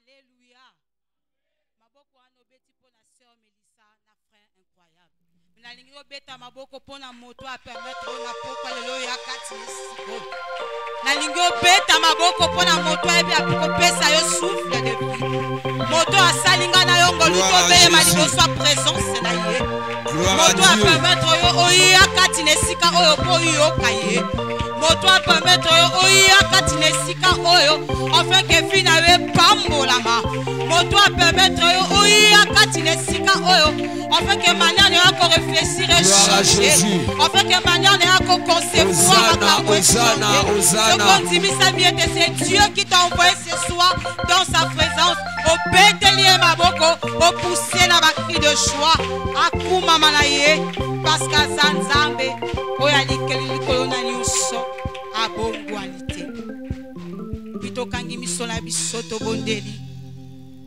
Alléluia. Maboko anobeti pour la sœur Mélissa, na frère incroyable. Nalingi obeta maboko pour na moto a permettre na poko lelo ya kati siko. Nalingi obeta maboko pour na moto a bien kopesa yo souffle de vie. Moto a salinga na yo ngoluto beye malibo soit présence na ye. Moto a permettre yo oya kati nesika oyo po yo kaye. Moto a permettre yo oya kati nesika oyo afin que fina we pambolama. Moto a permettre yo oya kati nesika oyo afin que manière ne ko réfléchir et changer. Afin que manière ne ko concevoir à Hosanna, Hosanna. C'est Dieu qui t'a envoyé ce soir dans sa présence. Au bételier maboko, au pousser la cri de joie. Akuma manaye, parce qu'à Zanzambe, oyali kelili kolona nyuso, abongwalite. Pito kangi misola bisoto bondeli.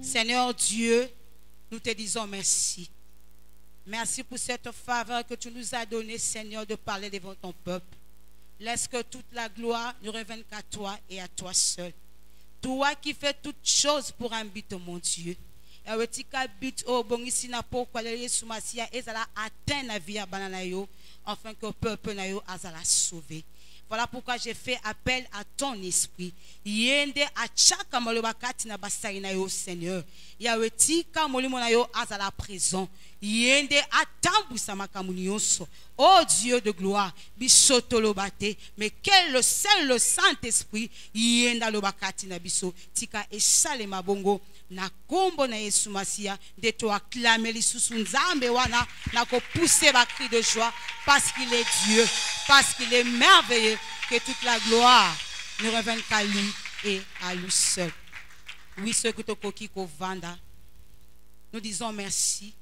Seigneur Dieu, nous te disons merci. Merci pour cette faveur que tu nous as donnée, Seigneur, de parler devant ton peuple. Laisse que toute la gloire ne revienne qu'à toi et à toi seul. Toi qui fais toutes choses pour un but, mon Dieu. Afin que le peuple soit sauvé. Voilà pourquoi j'ai fait appel à ton esprit. Yende achaka molobakati na basai na yo Seigneur. Yawetika molimo na yo azala présent. Yende atambusa makamuni yonso. Oh Dieu de gloire, bisoto lobate, mais quel le seul le Saint-Esprit yenda lobakati na biso tika esale mabongo na kombo na Yesu Masia de to acclamer lisusu nzambe wana na ko pousser ba cri de joie parce qu'il est Dieu, parce qu'il est merveilleux, que toute la gloire ne revienne qu'à lui et à lui seul. Oui, ce que tokoki ko vanda. Nous disons merci.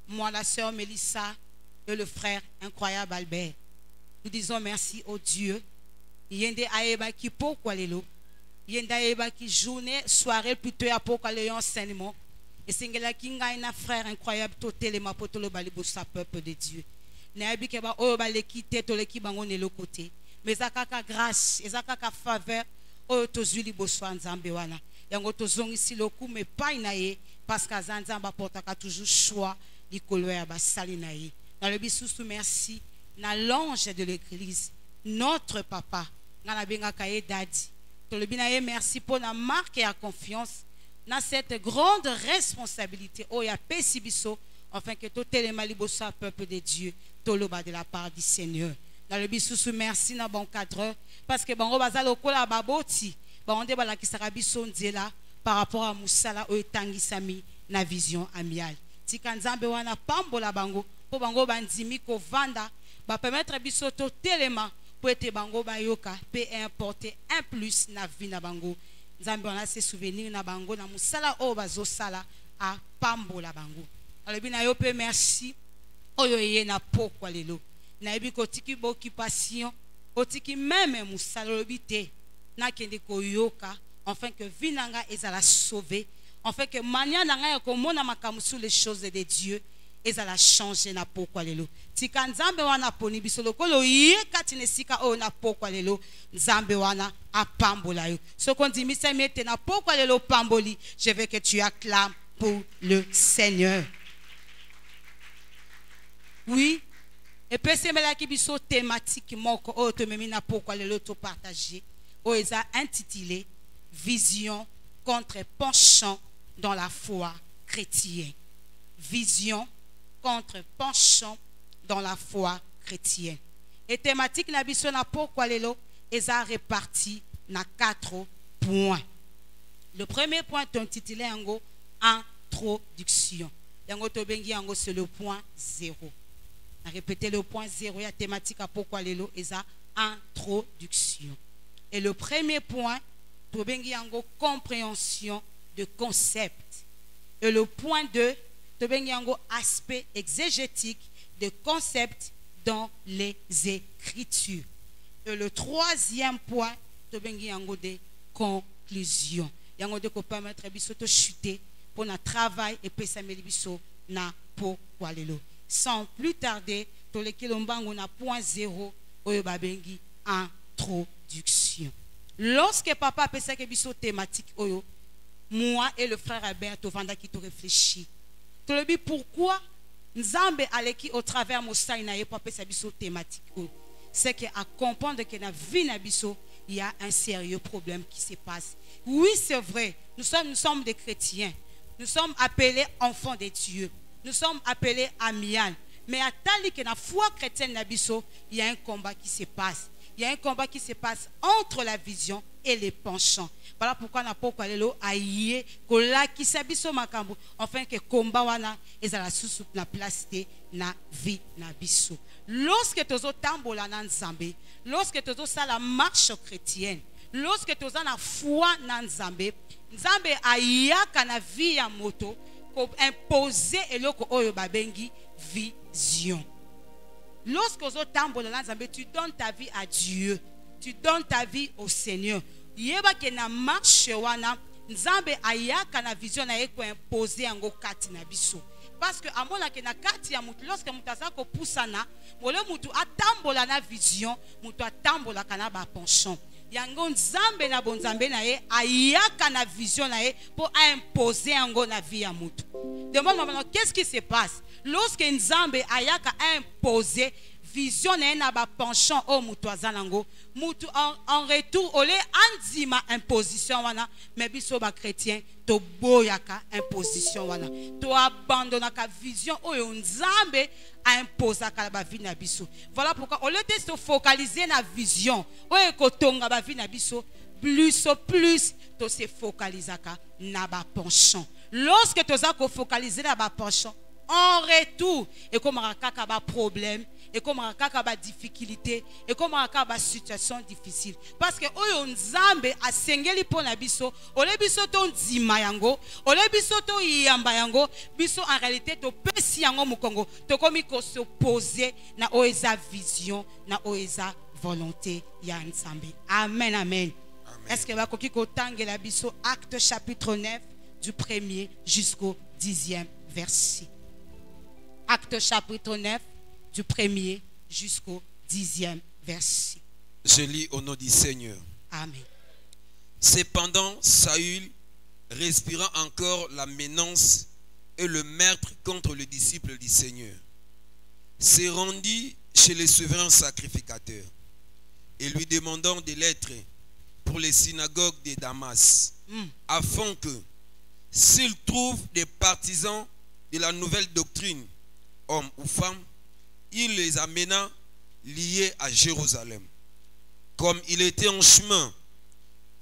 Moi, la sœur Mélissa et le frère incroyable Albert. Nous disons merci au Dieu. Yende aeba ki pourquoi lelo. Yende aeba ki journée, soirée plutôt à pourquoi le enseignement. Et singela kinga ina frère incroyable totelé ma potolo balibo sa peuple de Dieu. Na abi ke ba o ba le kité to le ki bango ne le côté. Mais akaka grâce, ezakaka faveur o tozuli boswa nzambe wana. Yango tozongi si loku me pa inaye parce que nzamba portaka toujours choix likolo ya basali na ye. Dans le bisousu merci na l'ange de l'église, notre papa, na la benga kaye dadi. To le binaye merci pour la marque et la confiance dans cette grande responsabilité o ya pesibiso afin que tout les malibosa peuple de Dieu toloba de la part du Seigneur. Dans le bisousu merci na bon cadreur parce que bango bazalo kola baboti bango bala kisaka biso nzela par rapport à musala o etangisami na vision amiale. Tika nzambe wana pambola bango po bango bandimi ko vanda ba permettre biso to telema po ete bango bayoka pe importer un plus na vie na bango. Nzambe wana se souvenir na bango na musala o bazo sala a pambola bango. Alobi na yo pe merci oyo ye na pokwa lelo. Na yebi ko tiki bo occupation otiki même musala lobite na kende ko yoka afin que vie nanga ezala sauver. En fait que mania nanga komona makamu sur les choses de Dieu ezala changer na pokwa lelo. Tika nzambe wana poni biso lokolo ye kati nesika o na pokwa lelo nzambe wana apambola yo. So qu'on dit misa mete na pokwa lelo pamboli, je veux que tu acclames pour le Seigneur. Oui. Et puis c'est là qui biso thématique moko o to memi na pokwa lelo to partager. O eza intitulé Vision contre penchant dans la foi chrétienne. Vision contre penchant dans la foi chrétienne. Et thématique na biso na pourquoi lelo eza réparti na 4 points. Le premier point est intitulé yango introduction. Yango to bengi yango c'est le point 0. On a répété le point 0 ya thématique à pourquoi lelo eza introduction. Et le premier point to bengi yango compréhension de concept. Et le point 2, to bengi yango aspect exégétique de concept dans les Écritures. Et le troisième point, to bengi yango de conclusion. Yango de ko permettre biso to chuter pour na travail et pesa meli biso na po kwalelo. Sans plus tarder, to le kilombango na point 0 oyo ba bengi introduction. Lorsque papa pesa ke biso thématique oyo moi et le frère Albert tovanda qui te réfléchit. Tu le dis pourquoi Nzambe aleki au travers mosai na ye pour appeler sa biso thématique. C'est qu'à comprendre que dans la vie na biso, il y a un sérieux problème qui se passe. Oui, c'est vrai, nous sommes des chrétiens. Nous sommes appelés enfants de Dieu. Nous sommes appelés amial. Mais à tali que dans la foi chrétienne na biso, il y a un combat qui se passe. Il y a un combat qui se passe entre la vision et les penchants. Voilà pourquoi n'a pas lelo aïe kola qui sabiso makambo enfin que combat wana ezala sous la place de na vie na biso. Lorsque tozo tambola na Nzambe, lorsque tozo sa la marche chrétienne, lorsque tozo na foi na Nzambe, Nzambe ayaka na vie ya moto ko imposer eloko oyo babengi vision. Lorsque tozo tambola na Nzambe, tu donnes ta vie à Dieu, tu donnes ta vie au Seigneur. Yeba ke na marche wana Nzambe ayaka na vision na eko imposer yango kati na biso. Parce que amona ke na kati ya mutu lorsque mutu aza ko pusana, mole mutu atambola na vision, mutu atambola kana ba penchant. Yango Nzambe na bonzambe na ye ayaka na vision na ye pour imposer yango na vie ya mutu. Demande-moi qu'est-ce qui se passe lorsque Nzambe ayaka imposer vision na ba penchant au mutu azanango mutu en retour ole andima imposition wana mais biso ba chrétien to boyaka imposition wana to abandonnaka vision oyo Nzambe a imposé ka ba vie na biso. Voilà pourquoi au lieu de se focaliser na vision oyo kotonga ba vie na biso plus to se focalisaka na ba penchant. Lorsque to za ko focaliser na ba penchant en retour et comme kaka ba problème et comme kaka ba difficulté et comme kaka ba situation difficile parce que oyo Nzambe asengeli pona biso ole biso to nzima yango ole biso to yamba yango biso en réalité to pesi yango mukongo to komi ko s'opposer na oeza vision na oeza volonté ya Nzambe. Amen, amen. Est-ce que va koki ko tangela biso Acte chapitre 9 du 1er jusqu'au 10e verset. Acte chapitre 9 du 1er jusqu'au 10e verset. Je lis au nom du Seigneur. Amen. Cependant, Saül, respirant encore la menace et le meurtre contre le disciple du Seigneur, s'est rendu chez le souverain sacrificateur et lui demandant des lettres pour les synagogues de Damas, afin que, s'il trouve des partisans de la nouvelle doctrine, hommes ou femmes, il les amena liés à Jérusalem. Comme il était en chemin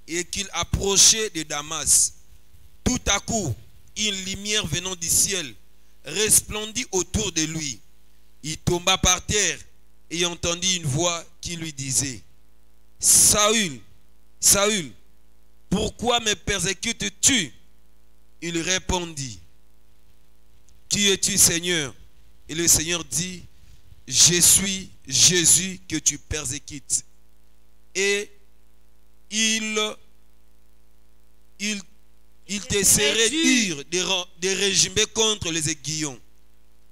et qu'il approchait de Damas, tout à coup, une lumière venant du ciel resplendit autour de lui. Il tomba par terre et entendit une voix qui lui disait: Saül, Saül, pourquoi me persécutes-tu? Il répondit: Qui es-tu, Seigneur? Et le Seigneur dit: Je suis Jésus que tu persécutes. Et il te serait dur de régimer contre les aiguillons.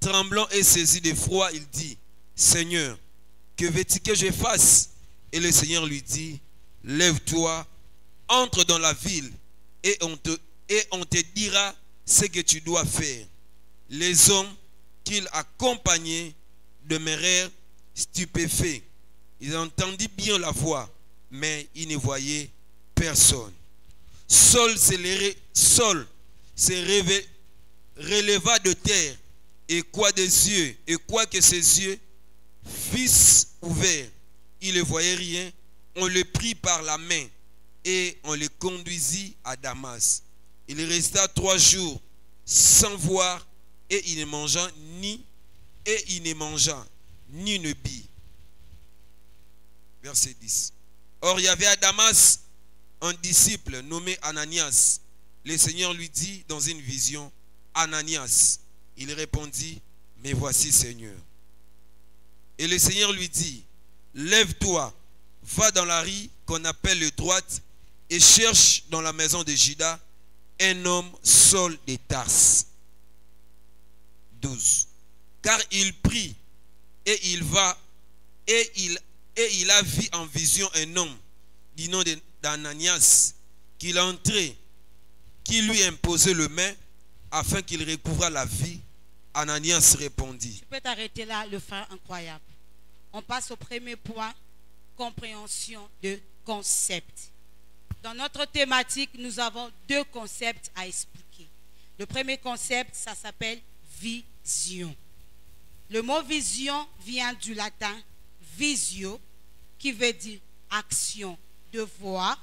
Tremblant et saisi d'effroi, il dit: Seigneur, que veux-tu que je fasse? Et le Seigneur lui dit: Lève-toi, entre dans la ville, et on te dira ce que tu dois faire. Les hommes qu'il accompagnait demeurèrent stupéfaits. Ils entendirent bien la voix, mais ils ne voyaient personne. Saul se releva de terre, et quoique ses yeux fussent ouverts, il ne voyait rien. On le prit par la main et on le conduisit à Damas. Il resta 3 jours sans voir, et il ne mangea ni ne but. Verset 10. Or, il y avait à Damas un disciple nommé Ananias. Le Seigneur lui dit dans une vision: Ananias. Il répondit: Mais voici, Seigneur. Et le Seigneur lui dit: Lève-toi, va dans la rue qu'on appelle le droite, et cherche dans la maison de Judas un homme Saul de Tarse. 12. Car il prie, et il va, et il a vu en vision un homme du nom d'Ananias qui qui lui imposait le main afin qu'il recouvra la vie, Ananias répondit. Tu peux t'arrêter là, le frère incroyable. On passe au premier point, compréhension de concept. Dans notre thématique, nous avons deux concepts à expliquer. Le premier concept, ça s'appelle vision. Le mot vision vient du latin visio, qui veut dire action, de voir,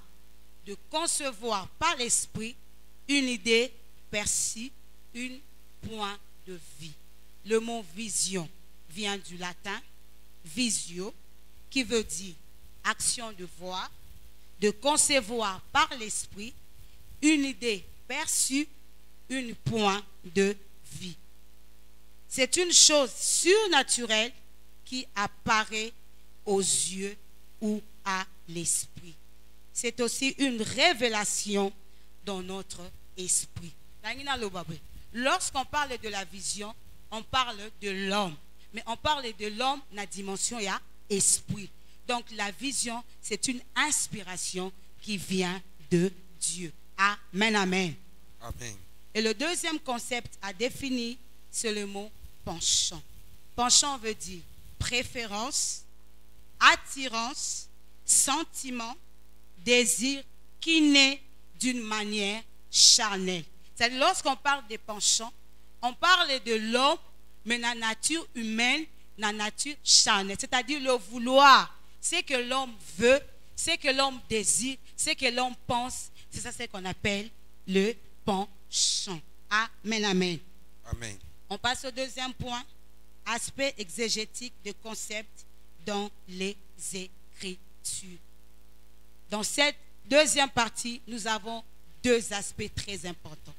de concevoir par l'esprit une idée perçue, un point de vue. Le mot vision vient du latin visio, qui veut dire action de voir, de concevoir par l'esprit une idée perçue, un point de vue. C'est une chose surnaturelle qui apparaît aux yeux ou à l'esprit. C'est aussi une révélation dans notre esprit. Lorsqu'on parle de la vision, on parle de l'homme. Mais on parle de l'homme dans la dimension et à esprit. Donc la vision, c'est une inspiration qui vient de Dieu. Amen, amen. Amen. Et le deuxième concept à définir, c'est le mot penchant. Penchant veut dire préférence, attirance, sentiment, désir qui naît d'une manière charnelle. C'est-à-dire, lorsqu'on parle des penchants, on parle de l'homme, mais dans la nature humaine, dans la nature charnelle. C'est-à-dire le vouloir, c'est que l'homme veut, c'est que l'homme désire, c'est que l'homme pense. C'est ça ce qu'on appelle le penchant. Amen, amen. Amen. On passe au deuxième point, aspect exégétique de concept dans les Écritures. Dans cette deuxième partie, nous avons deux aspects très importants.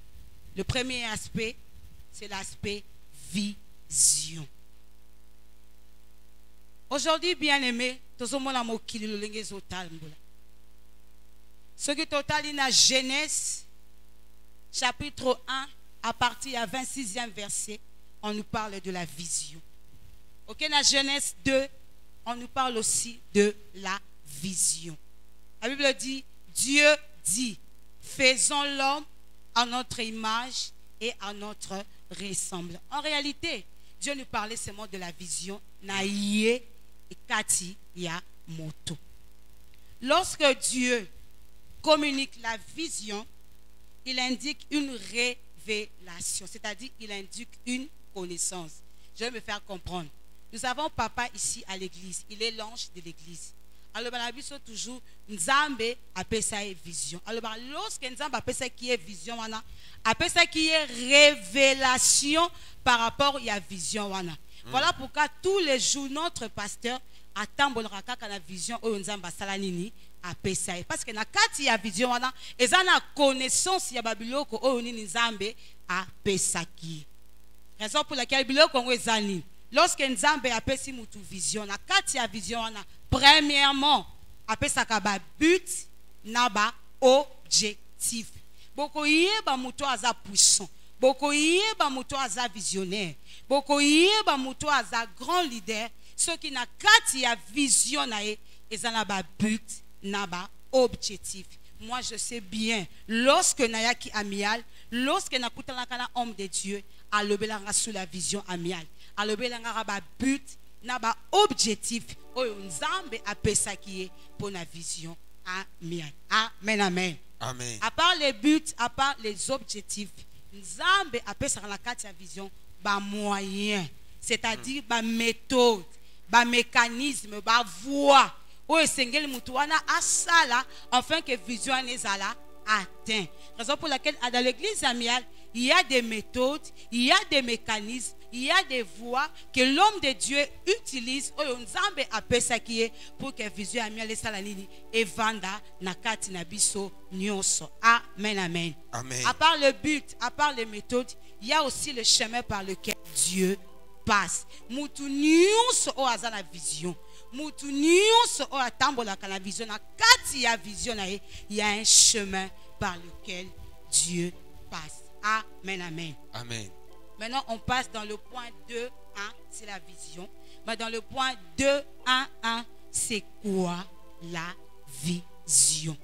Le premier aspect, c'est l'aspect vision. Aujourd'hui, bien-aimés, tout le monde a moqué le lingue total. Ce qui total dans Genèse, chapitre 1, à partir du 26e verset, on nous parle de la vision. Ok, dans Genèse 2, on nous parle aussi de la vision. La Bible dit, Dieu dit, faisons l'homme à notre image et à notre ressemblance. En réalité, Dieu nous parlait seulement de la vision. Naïe et Kati ya moto. Lorsque Dieu communique la vision, il indique une révélation, c'est-à-dire il indique une connaissance. Je vais me faire comprendre. Nous avons papa ici à l'église, il est l'ange de l'église. Alors, la Bible dit toujours, Nzambe appelle ça vision. Alors, lorsque Nzambe appelle ça qui est vision, appelle ça qui est révélation par rapport à la vision. Voilà pourquoi tous les jours, notre pasteur attend la vision où Nzambe salanini appelle ça. Parce que quand il y a vision, ils ont la connaissance de Babiloko où Nzambe appelle ça qui. Raison pour laquelle Babiloko est zani. Lorsque Nzambe appelle si mutu vision, quand il y a vision, premièrement, appelle ça kaba but, naba objectif. Boko yeba mutu aza puissant. Boko yeba mutu aza visionnaire. Boko yeba mutu aza grand leader. Ceux qui n'a quand il y a vision nae, ils ont ba but, naba objectif. Moi je sais bien, lorsque naya ki amial, lorsque na kutala kana homme de Dieu, a lobelanga sous la vision amiale. A lobelanga ba but, naba objectif. Oyo Nzambe appelle ça qui est pour la vision amiale. Amen, amen. Amen. À part les buts, à part les objectifs, Nzambe appelle ça dans la carte de vision, ba moyen, c'est-à-dire ba méthode, ba mécanisme, ba voie. Oyo sengeli mutuana asala afin que vision nezala atteint. Raison pour laquelle dans l'église amiale, il y a des méthodes, il y a des mécanismes, il y a des voies que l'homme de Dieu utilise pour que vision amiale salanini et vanda nakati nabiso nyonso. Amen, amen. Amen. À part le but, à part les méthodes, il y a aussi le chemin par lequel Dieu passe. Mutu nyonso o azala vision. Mutu nyonso o atambola kana vision nakati ya vision na il y a un chemin par lequel Dieu passe. Amen, amen. Amen. Maintenant, on passe dans le point 2.1, c'est la vision. Mais dans le point 2.1.1, c'est quoi la vision?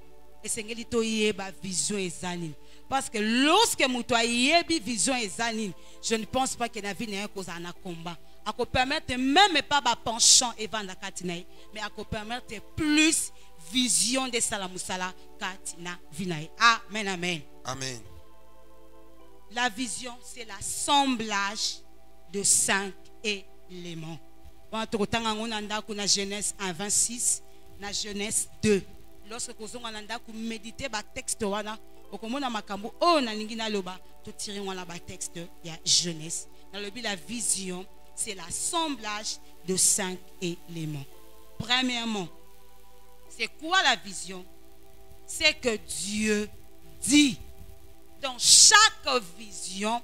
Et c'est que vision et zanine. parce que lorsque mutu ayebi vision ezanine, je ne pense pas que na vie n'est cause en combat. À ko permettre même pas ba penchant et vendre katina, mais à ko permettre plus vision de salamusala katina vinae. Amen, amen. Amen. La vision, c'est l'assemblage de 5 éléments. On a Genèse 1, 26, na Genèse 2. Lorsque on a médité le texte, on a texte de Genèse. Dans le but, la vision, c'est l'assemblage de 5 éléments. Premièrement, c'est quoi la vision? C'est que Dieu dit. Dans chaque vision,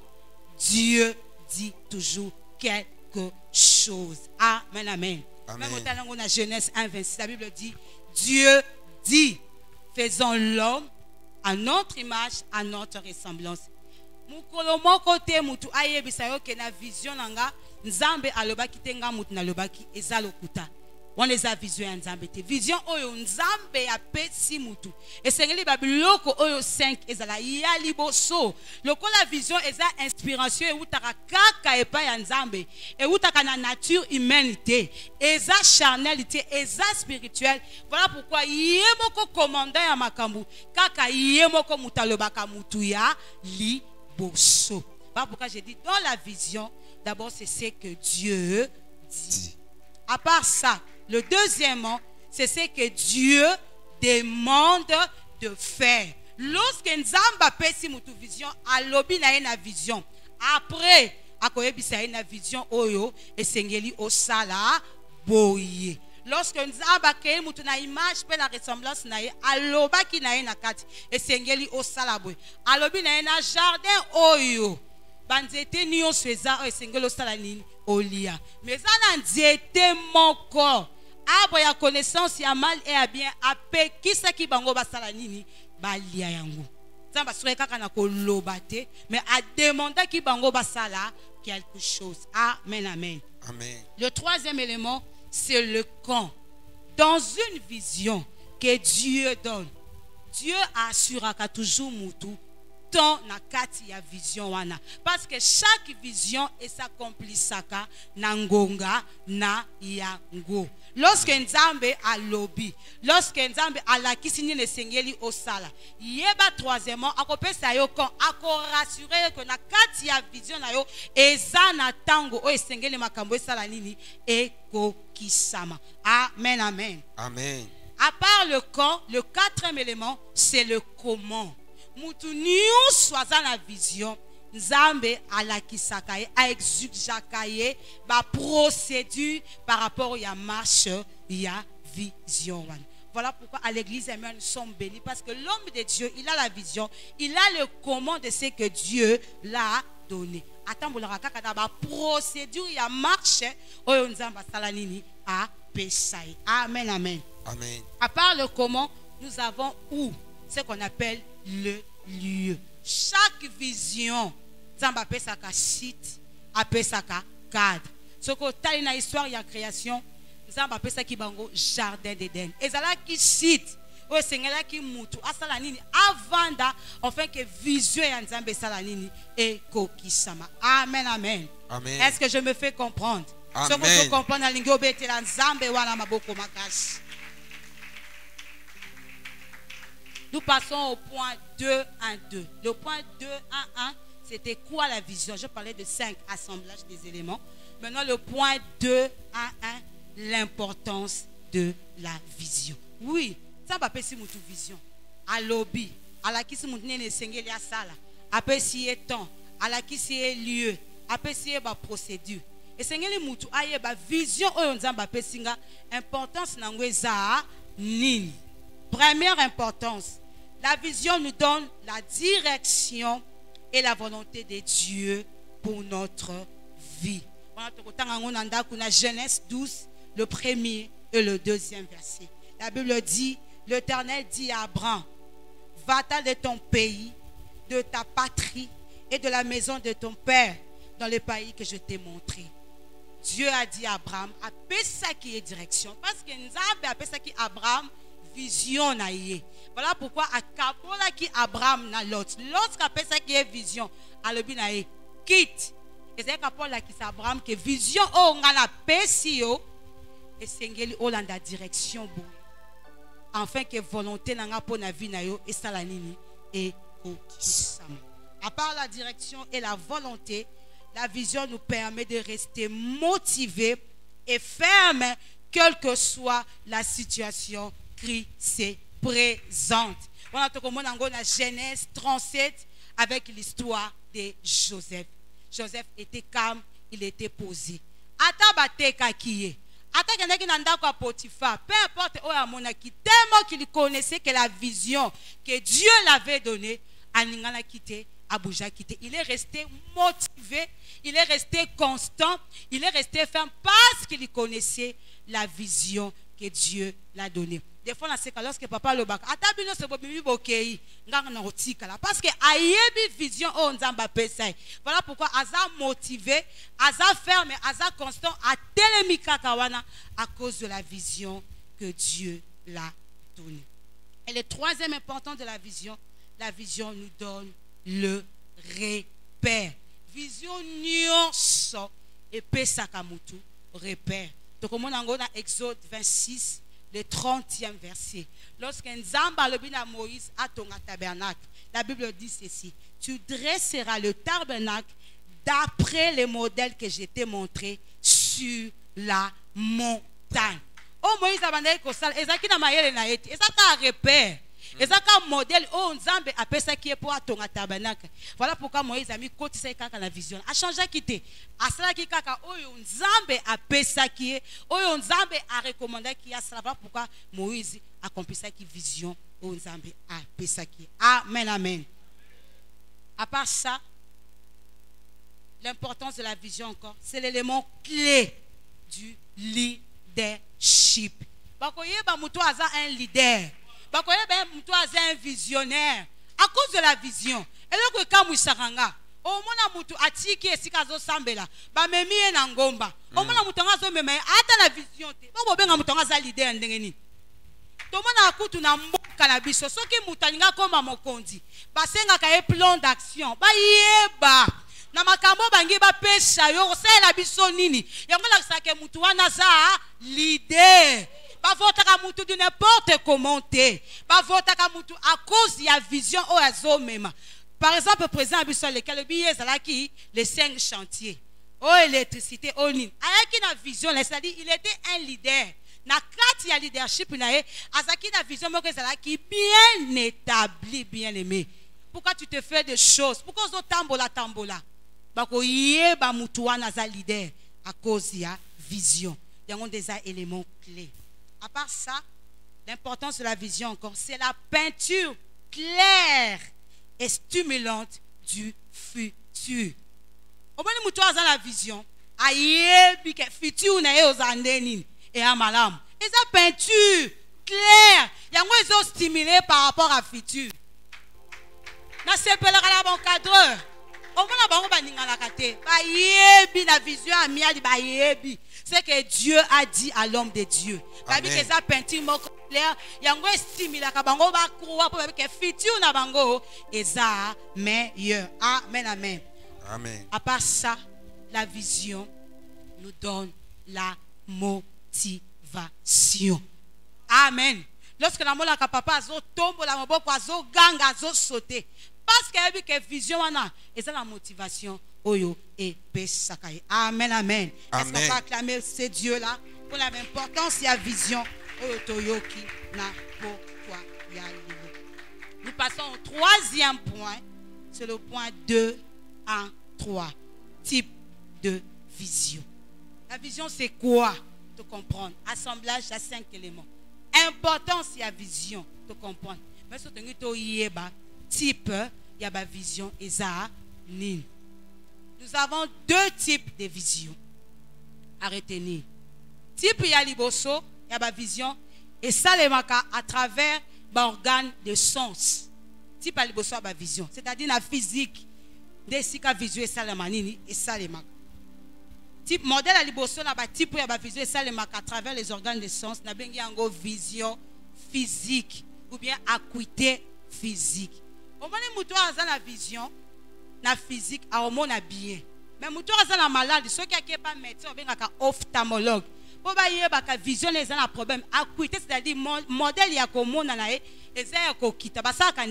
Dieu dit toujours quelque chose. Amen, amen. Amen. Même au dans Genèse 1, 26, la Bible dit, Dieu dit, faisons l'homme à notre image, à notre ressemblance. Mukolomo kote mutu ayebisa yo ke na vision nanga nzambe alobaki tenga mutu na lobaki ezalokuta. On les a vision nzambe te vision oyo nzambe apesi mutu esengeli babiloko oyo 5 ezala ya liboso lokola vision eza inspiration eutaka kaka epa ya nzambe eutaka na nature humanité eza charnalité eza spirituel. Voilà pourquoi yemoko commandant ya makambu kaka yemoko mutalobaka mutu ya liboso. Voilà pourquoi j'ai dit dans la vision d'abord c'est ce que Dieu dit. À part ça, le deuxièmement, c'est ce que Dieu demande de faire. Lorsque Nzamba pesi mutu vision, alobi na na vision. Après, akoyebisa na vision oyo esengeli osala boye. Lorsque Nzamba keye mutu na image pe la ressemblance na ye, alobaki na na kati esengeli osala boye. Alobi na na jardin oyo. Banzete nyonso eza esengeli osala nini olia. Mais ana nzete moko. Arbre ya connaissance ya mal et ya bien ape kisa ki bango basala nini balia yango. Nzamba sura kaka na koloba te mais a demanda ki bango basala quelque chose. Amen, amen. Amen. Le troisième élément, c'est le quand. Dans une vision que Dieu donne, Dieu assurera toujours mutu tant na kati ya vision wana. Parce que chaque vision s'accomplissaka na ngonga na yango. Lorsque Nzambe a lobby, lorsque Nzambe a la kisini ne sengeli osala, yeba troisièmement, akopesa yo kon, ako rassurer que na kati ya vision na yo, eza na tango o sengeli makambo esala nini eko kisama. Amen, amen. Amen. À part le quand, le quatrième élément, c'est le comment. Mutu nyonso aza na vision, Nzambe alakisaka ye, a exujaka ye ba procédure par rapport à marche ya vision. Voilà pourquoi à l'église nous sommes bénis parce que l'homme de Dieu, il a la vision, il a le comment de ce que Dieu l'a donné. Attends, vous l'aurez kaka ba procédure ya marche oyo Nzamba sala nini a pesai. Amen, amen. Amen. À part le comment, nous avons où ce qu'on appelle le lieu. Chaque vision, Nzamba pesaka site, apesaka cadre. Ce que tali na histoire ya création, Nzamba pesaki bango jardin d'Éden. Ezala ki site, o sengela ki mutu asala nini avanda enfin que vision ya Nzambe sala nini et kokisama. Amen, amen. Amen. Est-ce que je me fais comprendre? Amen. Ce que je comprends na lingo betela Nzambe wana maboko makasi. Nous passons au point 2.1.2. Le point 2.1.1, c'était quoi la vision? Je parlais de 5 assemblages des éléments. Maintenant, le point 2.1.1, l'importance de la vision. Oui, ça va passer notre vision. À lobby, à la qui se montre ne sengeli à sala, à passer temps, à la qui se lieu, à passer ba procédure. Et sengeli mutu aye ba vision oyo nzamba pesinga importance nangweza nini. Première importance, la vision nous donne la direction et la volonté de Dieu pour notre vie. Dans Genèse 12, le premier et le deuxième verset. La Bible dit, l'Éternel dit à Abraham, va-t'en de ton pays, de ta patrie et de la maison de ton père dans le pays que je t'ai montré. Dieu a dit à Abraham, appelle ça qui est direction. Parce que nous avons appelé ça qui Abraham vision na ye. Voilà pourquoi à Kapola qui Abraham na Lot. Lorsqu'il appelle ça qui est vision, à le na ye quitte. Et c'est Kapola qui c'est Abraham qui vision oh on a la pesio et sengeli Hollanda direction bon. Enfin que volonté n'a pas na vie na yo et ça la nini et kokisama. À part la direction et la volonté, la vision nous permet de rester motivés et fermes, quelle que soit la situation qui se présente. On a tout comme on Genèse 37 avec l'histoire de Joseph. Joseph était calme, il était posé. Atabate kakiye. Atakendeki nanda kwa Potiphar. Peu importe où amonaki, tellement qu'il connaissait que la vision que Dieu l'avait donnée, aningana quitté. Abuja quitté. Il est resté motivé, il est resté constant, il est resté ferme parce qu'il connaissait la vision que Dieu l'a donnée. Des fois, lorsque papa le bac, parce que ayebi vision on nzamba pesai. Voilà pourquoi Aza motivé, Aza ferme, Aza constant, à telemika kawana à cause de la vision que Dieu l'a donnée. Et le troisième important de la vision nous donne le repère. Vision nyonso et pesakamutu repère. Donc on a dans Exode 26 le 30e verset. Lorsqu'un Nzamba lobina Moïse a ton tabernacle, la Bible dit ceci: tu dresseras le tabernacle d'après les modèles que je t'ai montrés sur la montagne. Oh Moïse a bandé ko sal ezaki na mayele na eti ezaka repère. Et ça comme modèle oh Nzambe appelle ça qui est pour ton tabernacle. Voilà pourquoi Moïse a mis côté ça kaka la vision. A changé quitter. A cela qui kaka oh Nzambe appelle ça qui est oh Nzambe a recommandé qui a cela. Voilà pourquoi Moïse a accompli ça qui vision oh Nzambe appelle ça qui est. Amen amen. À part ça, l'importance de la vision encore, c'est l'élément clé du leadership. Bakoye ba muto aza un leader. Bakoye ba muto aza un visionnaire à cause de la vision. Et donc quand Moussaranga o mona mutu atiki esika zo sambela ba memi na ngomba o mona mutu ngazo mema ata la vision te ba bobenga mutu ngaza leader ndengeni to mona akutu na mboka na biso soki mutu alinga koma mokonzi basenga ka e plan d'action ba yeba na makambo bangi ba pesa yo osela biso nini yango la sake mutu wana za leader. Ba votaka mutu de n'importe comment te. Ba votaka mutu à cause de la vision au azomema. Par exemple, président Abissol lequel billet zalaki les 5 chantiers. Oh électricité, oh nini. Ayaki na vision, c'est-à-dire il était un leader. Na kati ya leadership na ye, azaki na vision moko zalaki bien établi, bien aimé. Pourquoi tu te fais des choses? Pourquoi zo tambola? Bako yeba mutu wana za leader à cause de la vision. Il y a des éléments clés. À part ça, l'importance de la vision encore, c'est la peinture claire et stimulante du futur. Au moins, nous avons la vision. Aïe, que futur na e ozandeni et amalam. Et sa peinture claire, il y a un stimulé par rapport à futur. Na sepelera la bon cadreur. Au moins, la banque baninga la kate. Aïe, la vision a mis à li c'est que Dieu a dit à l'homme de Dieu. La vie que ça peinture clair, yango estimila ka bango ba croire pour que futur na bango eza meilleur. Amen amen. Amen. À part ça, la vision nous donne la motivation. Amen. Lorsque la mola ka papa zo tombo la maboko zo ganga zo sauter parce que vision wana eza la motivation. Oyo et Pesakaye. Amen, amen. Est-ce qu'on peut acclamer ce Dieu-là pour l'importance de la vision? Oyo Toyoki na pourquoi ya. Nous passons au troisième point. C'est le point 2 à 3. Type de vision. La vision, c'est quoi? De comprendre. Assemblage à 5 éléments. Importance de la vision. De comprendre. Mais surtout, type, il y a la vision. Eza, nin. Nous avons 2 types de visions à retenir. Type yaliboso, il y a la vision, et ça les marque à travers l'organe de sens. Type yaliboso, il y a la vision, c'est-à-dire la physique, des sika vision et ça les manini, et ça les marque. Type modèle yaliboso, il y a type il y a la vision et ça les marque à travers les organes de sens, il y a une vision physique ou bien acuité physique. Au moment où tu as la vision, la physique, au moins bien. Mais tu as la maladie, ceux qui n'ont pas médecin, on a ophtalmologue. Pour que la vision est un problème. Acuité, c'est-à-dire modèle, il y a comme on a et c'est un quitte. Ça, quand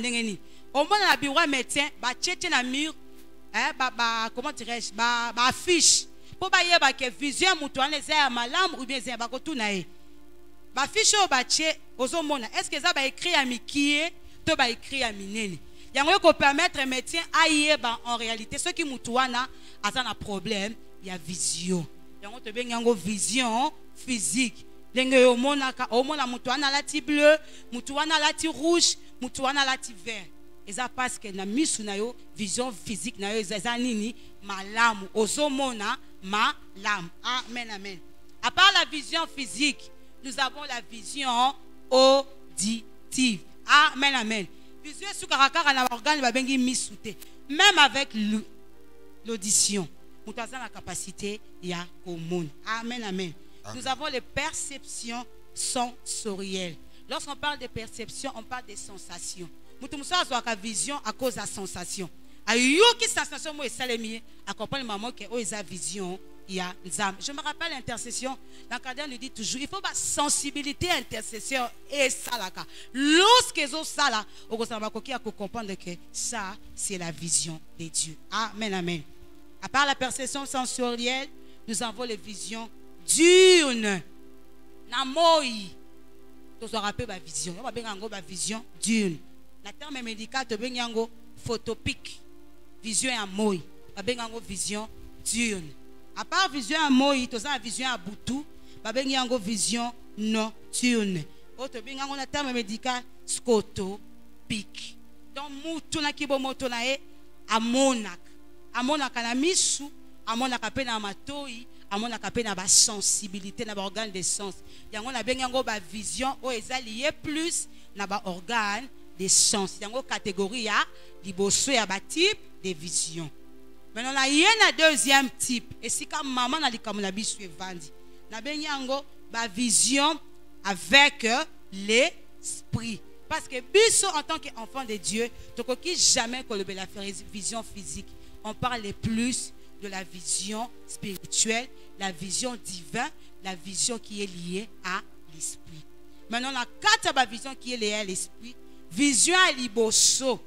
au moins la bureau médecin, bah tchétché na mur, comment dirais-je, affiche. Pour que vision, mutuane, c'est un malam ou bien c'est un bakotou nae. Ba fiche au bâché, aux hommes, est-ce que ça va écrire à Mikie, tu vas écrire à Mineni? Il y a un permettre médecin aïe en réalité ceux qui mutuana a un problème, il y a vision. Il y a une vision physique. Il y a un mutuana la ti bleu, mutuana la ti rouge, mutuana la ti vert. Et ça parce que na misu na yo vision physique na yo ezanini malamu ozomona malam. Amen amen. À part la vision physique, nous avons la vision auditive. Amen amen. Vision sur karakara na organe ba bengi misute. Même avec l'audition, nous avons la capacité ya commune. Amen amen. Nous avons les perceptions sensorielles. Lorsqu'on parle de perception, on parle des sensations. Nous avons la vision à cause de la sensation. Qui sensation moi salemi accompagne maman qui a vision. Je me rappelle l'intercession. L'encadreur nous dit toujours il faut la sensibilité intercession et ça là. Lorsque ils ont ça là, on va comprendre que ça c'est la vision de Dieu. Amen amen. À part la perception sensorielle, nous avons les visions diurnes. Namoi. Tu te rappelles ma vision. On va bien en ma vision diurne. La terme médical te bien en photopique. Vision à moi. On va bien en vision diurne. À part vision à moi, tu as vision à Boutou. On va bien en vision nocturne. Autre bien en terme médical scotopique. Donc moutou na kibo moto na e amonak. Amonak na misu, amonak pe na matoi. Amonak pe na ba sensibilité na ba organe de sens. Yango na bien yango ba vision o ezalié plus na ba organe de sens. Yango catégorie ya liboso ya ba type de vision. Maintenant là il y a un deuxième type et si comme maman na likamu na bisu evandi. Na bien yango ba vision avec l'esprit. Parce que biso en tant qu'enfant de Dieu, tu ne jamais que la vision physique. On parle plus de la vision spirituelle, la vision divine, la vision qui est liée à l'esprit. Maintenant, la quatre vision qui est liée à l'esprit, vision à l'iboso,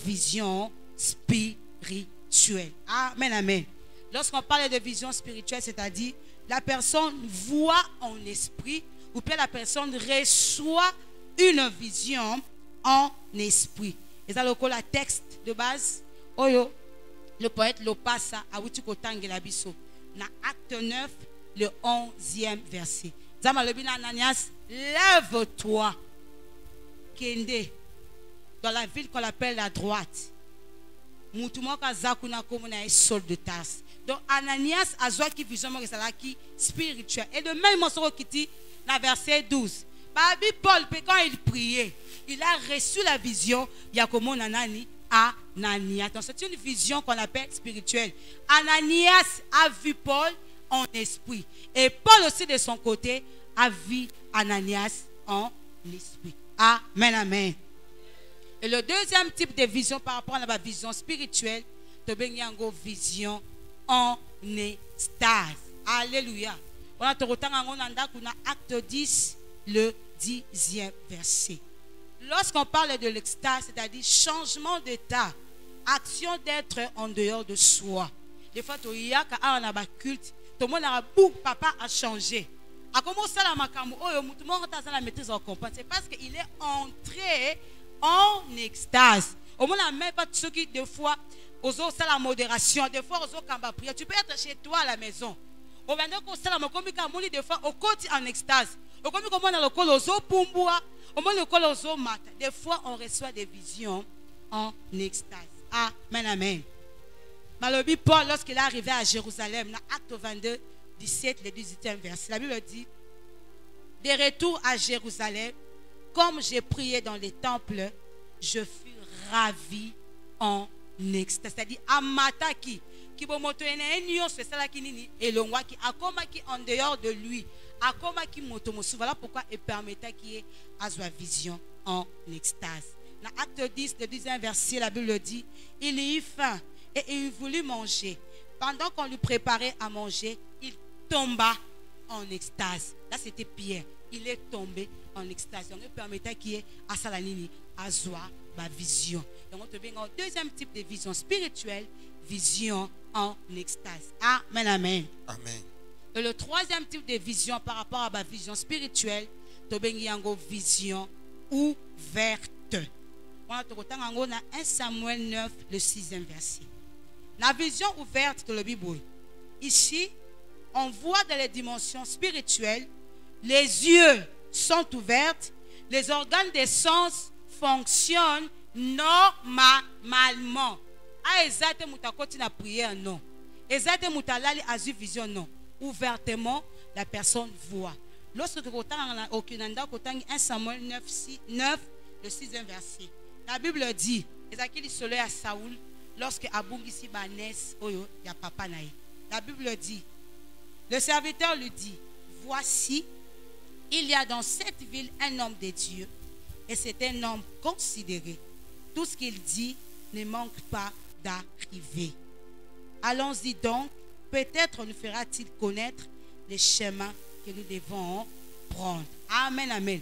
vision spirituelle. Amen, amen. Lorsqu'on parle de vision spirituelle, c'est-à-dire la personne voit en esprit ou bien la personne reçoit une vision en esprit. Et ça, le texte de base, le poète Lopassa a outi kotange la biso. Na acte 9, le 11e verset. Zamalobina Ananias, lève-toi, Kende, dans la ville qu'on appelle la droite. Moutumoka zakuna komuna sol de Tarse. Donc Ananias a zwa qui vision qui spirituel. Et de même monsoro qui dit, dans verset 12. Babi Paul, quand il priait, il a reçu la vision. Il y a comme Anani, Ananias. Donc c'est une vision qu'on appelle spirituelle. Ananias a vu Paul en esprit. Et Paul aussi de son côté a vu Ananias en esprit. Amen, amen. Et le deuxième type de vision par rapport à la vision spirituelle, c'est une vision en extase. Alléluia. On a acte 10, le 10e verset. Lorsqu'on parle de l'extase, c'est-à-dire changement d'état, action d'être en dehors de soi. Des fois, il y a un culte, tout le monde a beaucoup, papa a changé. A commencé à la maîtrise en comprendre. C'est parce qu'il est entré en extase. Au moins, même pas ceux qui, des fois, aux autres, c'est la modération. Des fois, aux autres, quand on prie, tu peux être chez toi à la maison. Au moment où c'est la modération, des fois, au côté en extase. Au moment où on a le col aux autres, pumbua. Au moment où on a le col aux mat. Des fois, on reçoit des visions en extase. Amen, amen. Malobi Paul, lorsqu'il est arrivé à Jérusalem, dans Acte 22, 17, le 18e verset, la Bible dit, de retour à Jérusalem, comme j'ai prié dans les temples, je fus ravi en extase. C'est-à-dire, Amataki, qui bomoto ene enyo, c'est ça qui nini, et le roi qui a comme qui en dehors de lui, akoma ki moto mosu. Voilà pourquoi il permettait qu'il y ait à sa vision en extase. Dans Acte 10, le 10e verset, la Bible dit, il y eut faim et il voulut manger. Pendant qu'on lui préparait à manger, il tomba en extase. Là, c'était Pierre. Il est tombé en extase. Donc, il permettait qu'il y ait à Salanini, à Zoa, ma vision. Donc, on te vient au deuxième type de vision spirituelle, vision en extase. Amen, amen. Amen. Et le troisième type de vision par rapport à ma vision spirituelle, tu as une vision ouverte. On a 1 Samuel 9, le 6e verset. La vision ouverte de la Bible. Ici, on voit dans les dimensions spirituelles, les yeux sont ouverts, les organes des sens fonctionnent normalement. Ah, exact, mutakoti na prière, non. Exact, mutalali azu vision, non. Ouvertement, la personne voit. Lorsque tu as 1 Samuel 9, le 6e verset, la Bible dit, Ezakiel dit à Saoul, lorsque Abungisi Banes, Oyo, il y a papa naï. La Bible dit, le serviteur lui dit, voici, il y a dans cette ville un homme de Dieu, et c'est un homme considéré. Tout ce qu'il dit ne manque pas d'arriver. Allons-y donc, peut-être nous fera-t-il connaître les chemins que nous devons prendre. Amen, amen.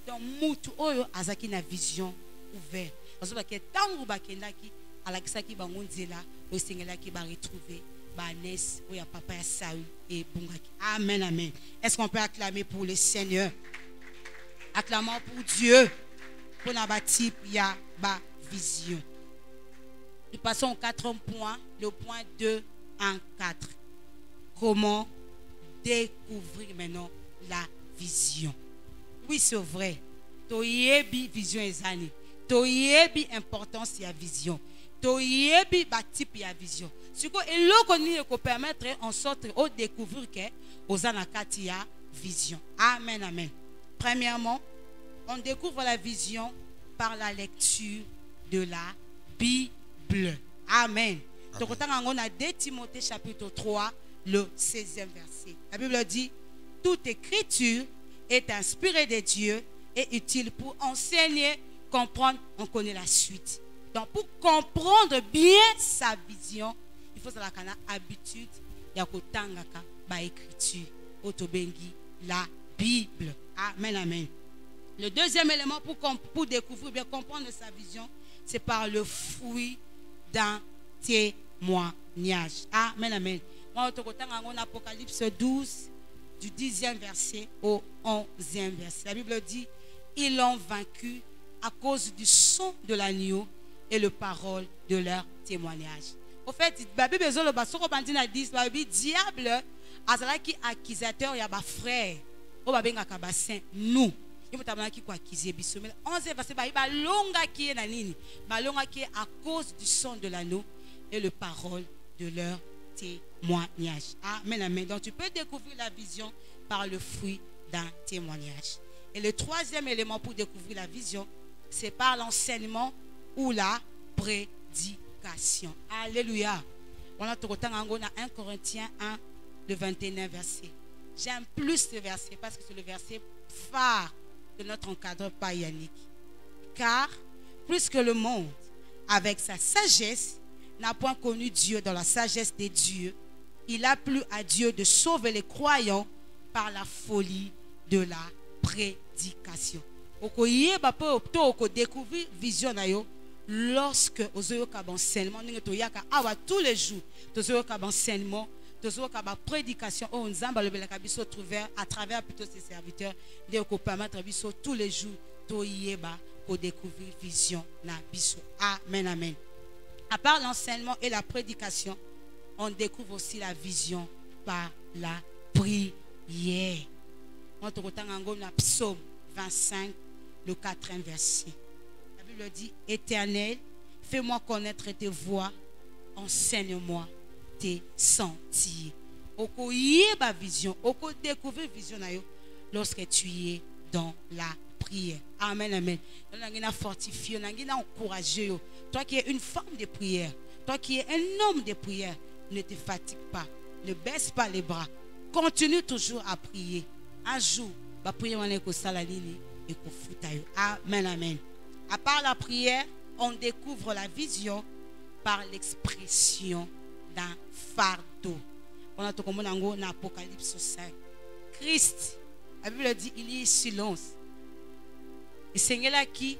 Donc, Moutou Oyo Azaki na vision ouverte. Parce que tant que bakendaki alakisaki bangonzela osengelaki ba retrouver Banes ou ya papa ya Saül et Bungaki. Amen, amen. Est-ce qu'on peut acclamer pour le Seigneur? Acclamons pour Dieu. Pour notre type, il y a ba vision. Nous passons au 4e point, le point 2 en 4. Comment découvrir maintenant la vision? Oui, c'est vrai. Toyebi vision ezali. Toyebi importance ya vision. Toyebi ba type ya vision. Ce que eloko ko permettre en sorte de découvrir que ozanakati ya vision. Amen, amen. Premièrement, on découvre la vision par la lecture de la Bible. Amen. Donc, on a 2 Timothée chapitre 3, le 16e verset. La Bible dit, toute écriture est inspirée de Dieu et utile pour enseigner, comprendre. On connaît la suite. Donc, pour comprendre bien sa vision, il faut savoir qu'on a habitude yakotangaka ba écriture otobengi la Bible. Amen, amen. Le deuxième élément pour découvrir, bien comprendre sa vision, c'est par le fruit d'un témoignage. Amen, amen. On a Apocalypse 12, du 10e verset au 11e verset. La Bible dit, ils l'ont vaincu à cause du sang de l'agneau et le parole de leur témoignage. Au fait, la Bible dit, le diable a qui accusateur, il y a des frères, nous. Il y a qui accuser biso. Mais 11e verset, à cause du sang de l'agneau et le parole de leur témoignage. Amen, amen. Donc tu peux découvrir la vision par le fruit d'un témoignage. Et le troisième élément pour découvrir la vision, c'est par l'enseignement ou la prédication. Alléluia. On a 1 Corinthiens 1, le 21 verset. J'aime plus ce verset parce que c'est le verset phare de notre encadreur par Yannick. Car plus que le monde, avec sa sagesse, n'a point connu Dieu dans la sagesse des dieux, il a plu à Dieu de sauver les croyants par la folie de la prédication. Découvrir vision lorsque enseignement tous les jours enseignement prédication à travers plutôt ses serviteurs de permettre tous les jours pour découvrir vision na biso. Amen, amen. À part l'enseignement et la prédication, on découvre aussi la vision par la prière. On trouve dans Psaume 25, le 4e verset. La Bible dit, Éternel, fais-moi connaître tes voies, enseigne-moi tes sentiers. Oko yeba vision, oko découvrir vision na yo lorsque tu es dans la prière. Amen, amen. On a fortifié, on a encouragé. Toi qui es une femme de prière, toi qui es un homme de prière, ne te fatigue pas, ne baisse pas les bras. Continue toujours à prier. un jour, la prière on est que ça la ligne et que foutayo. Amen, amen. À part la prière, on découvre la vision par l'expression d'un fardeau. On a tout comme dans l'Apocalypse 5. Christ, la Bible dit, il y a silence. Et Seigneur là qui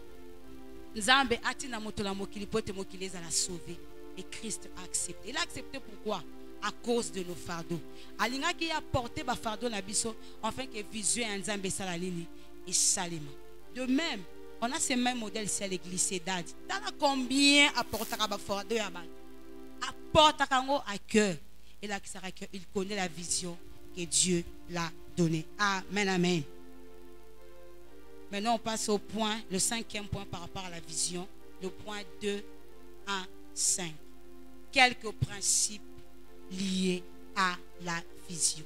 Nzambe atina moto la mokili pote mokili za la sauver. Et Christ a accepté. Il a accepté pourquoi? À cause de nos fardeaux. Alinga qui a porté ba fardeau na biso, enfin que vision Nzambe salalini et salima. De même, on a ces mêmes modèles ici à l'église Cedad. Dans combien apporte ba fardeau ya ba? Apporte kango à cœur. Et là qui sera que il connaît la vision que Dieu l'a donnée. Amen, amen. Maintenant, on passe au point, le 5e point par rapport à la vision, le point 2 à 5. Quelques principes liés à la vision.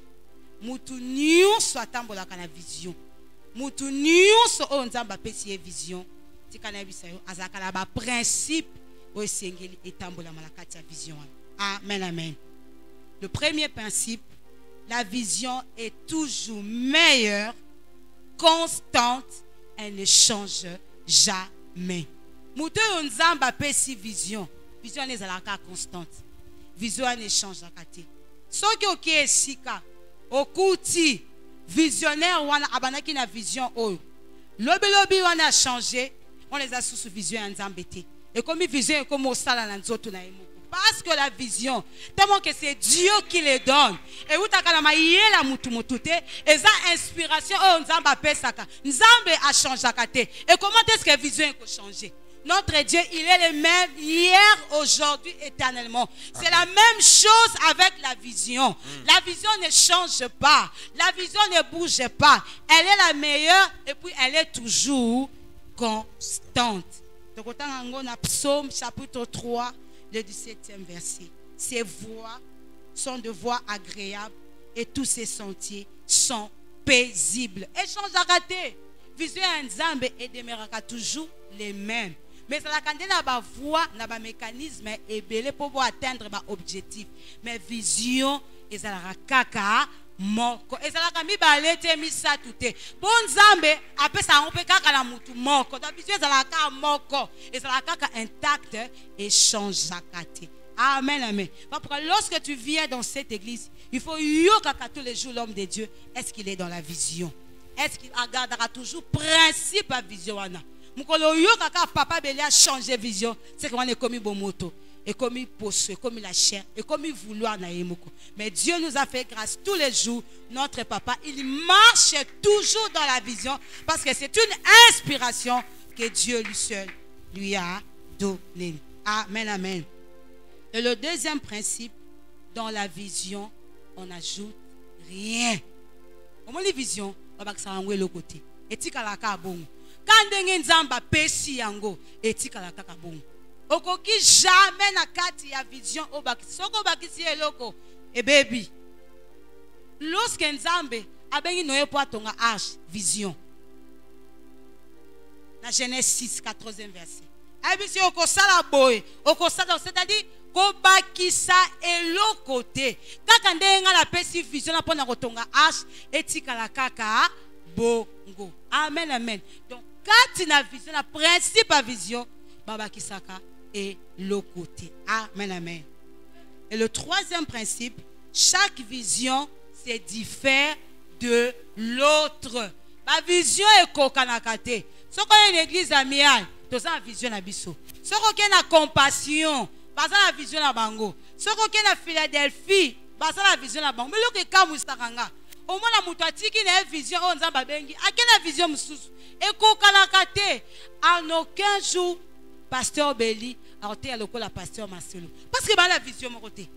Mutu nyonso atambolaka na vision. Mutu nyonso oyo Nzambe apesi ye vision. Tikana bisa yo azaka na ba principe oyo sengeli etambolama na kati ya vision. Amen, amen. Le premier principe, la vision est toujours meilleure, constante, elle ne change jamais. Mutu oyo Nzambe apesi vision. Vision n'est pas constante. Vision ne change pas. Soki oki esika okuti visionnaire wana abanaki na vision oyo. Lobi wana a changé, on les a sous vision Nzambe te. Et comme vision comme osala na nzoto na yemo. Parce que la vision, tellement que c'est Dieu qui les donne. Et où ta kalama yela mutu te, et ça inspiration oh Nzambe apesaka. Nzambe a changé akate. Et comment est-ce que vision peut changer? Notre Dieu, il est le même hier, aujourd'hui, éternellement. C'est la même chose avec la vision. La vision ne change pas. La vision ne bouge pas. Elle est la meilleure et puis elle est toujours constante. Donc, on a Psaume chapitre 3, le 17e verset. Ses voies sont de voies agréables et tous ses sentiers sont paisibles. Et change à rater. Vision en Nzambe et demeurera toujours les mêmes. Mais ça la candidat na ba voix na ba mécanisme et belé pour atteindre ba objectif. Mais vision et ça la kaka moko. Et ça la kami ba lete mi sa touté. Bon Nzambe après ça on peut kaka na mutu moko. Ta vision ça la kaka moko et ça la kaka intact et change zakate. Amen, amen. Parce que lorsque tu viens dans cette église, il faut yokaka tous les jours l'homme de Dieu. Est-ce qu'il est dans la vision? Est-ce qu'il regardera toujours principe à vision? Mukolo yo kaka papa belé a changé vision, c'est qu'on est commis bon moto et commis poche, commis la chair et commis vouloir na yemoko. Mais Dieu nous a fait grâce tous les jours. Notre papa, il marche toujours dans la vision parce que c'est une inspiration que Dieu lui seul lui a donnée. Amen, amen. Et le deuxième principe, dans la vision, on n'ajoute rien. Comment les visions, on va que ça envoie le côté. Et tikalaka bon. Quand Nzamba pesi yango etikala kaka bongo. Okoki jamais na kati ya vision obaki. Soko bakisi eloko e baby. Lorsque Nzambe abengi Noé po atonga arche vision. Na Genèse 6 14e verset. Abisi okosala boy, okosala c'est-à-dire kobakisa eloko te. Kaka ndenga la pesi vision na pona kotonga arche etikala kaka bongo. Amen, amen. Donc quand tu as vision, le principe à vision, Baba Kisaka est le côté. Amen, amen. Et le troisième principe, chaque vision se diffère de l'autre. Ma vision est kokanakate. Si on a une église amiale, tu as une vision à biso. Si on a une compassion, tu as une vision à bango. Si on a une Philadelphie, tu as une vision à bango. Mais le cas Moustakanga. Au moins la moutati qui n'a vision on Nzamba bengi a quelle vision mususu et kokalakate en aucun jour pasteur Beli a roté à lokola pasteur Marcelo parce que la vision mon côté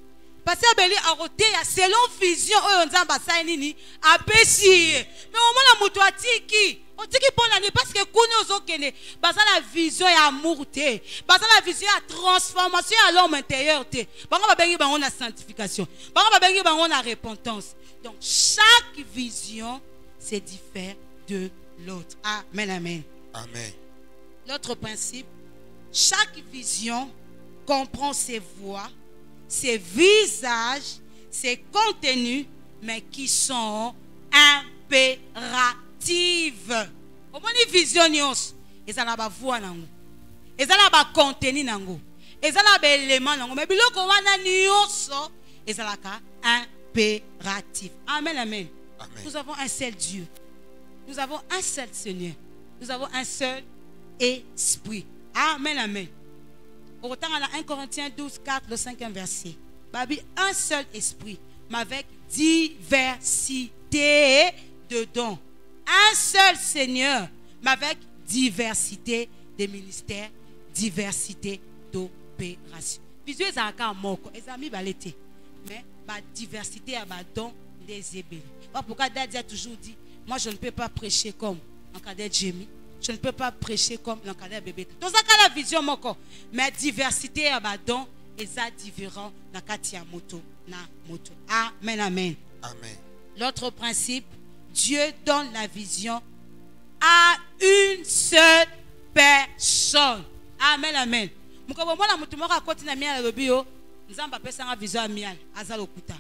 pasteur Beli a roté selon vision on Nzamba sa nini a pesi mais au moins la moutati qui on dit que pour l'année parce que kuni ozokene basa la vision ya amour te basa la vision ya transformation à l'homme intérieur te bango ba bengi bango na sanctification bango ba bengi bango na repentance. Donc, chaque vision se diffère de l'autre. Amen, amen. Amen. L'autre principe, chaque vision comprend ses voix, ses visages, ses contenus, mais qui sont impérative. Au moins une vision nyos. Et ça n'a pas voix nango. Et ça n'a pas contenu nango. Et ça n'a pas élément nango. Mais biloko wana nyos. Et ça n'a pas impératif. Amen, amen. Amen. Nous avons un seul Dieu. Nous avons un seul Seigneur. Nous avons un seul esprit. Amen, amen. Autant dans 1 Corinthiens 12, 4, le 5e verset. Babi, un seul esprit, mais avec diversité de dons. Un seul Seigneur, mais avec diversité de ministères, diversité d'opérations. Vision est encore moko. Les amis balete. Mais la diversité a don des ébélés. Pourquoi Daddy a toujours dit, moi je ne peux pas prêcher comme un cadet Jamie. Je ne peux pas prêcher comme un cadet bébé. Dans ça la vision moko. Mais diversité a don et ça différent dans katia moto na moto. Amen, amen. Amen. L'autre principe, Dieu donne la vision à une seule personne. Amen, amen. Mukobo na mutu moko akoti na miala lobio, nzamba pesa nga vision miala azalo kuta.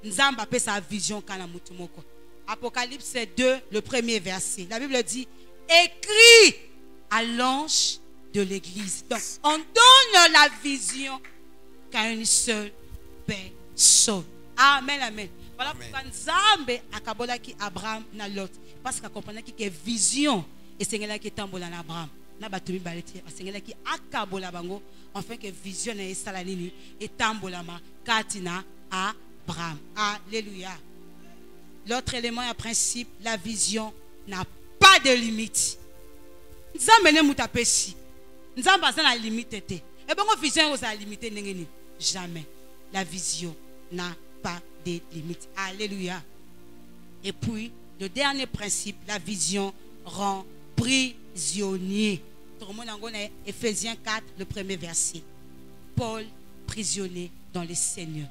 Nzamba pesa vision kana mutu moko. Apocalypse 2, le premier verset. La Bible dit, écrit à l'ange de l'église. Donc, on donne la vision qu'à une seule personne. Amen, amen. Voilà pourquoi Nzambe akabola ki Abraham na Lot. Parce qu'il comprenait que vision et c'est là qui tambola na Abraham. Na batumi baleti c'est là qui akabola bango enfin que vision na esala nini et tambola ma katina Abraham. Alléluia. L'autre élément et principe, la vision n'a pas de limite. Nzambe ne mutapesi. Nzambe a la limite. Et bien, la vision a limité. Jamais. La vision n'a pas de limite. Alléluia. Et puis, le dernier principe, la vision rend prisonnier. Tout le monde en connaît Ephésiens 4, le premier verset. Paul, prisonnier dans le Seigneur.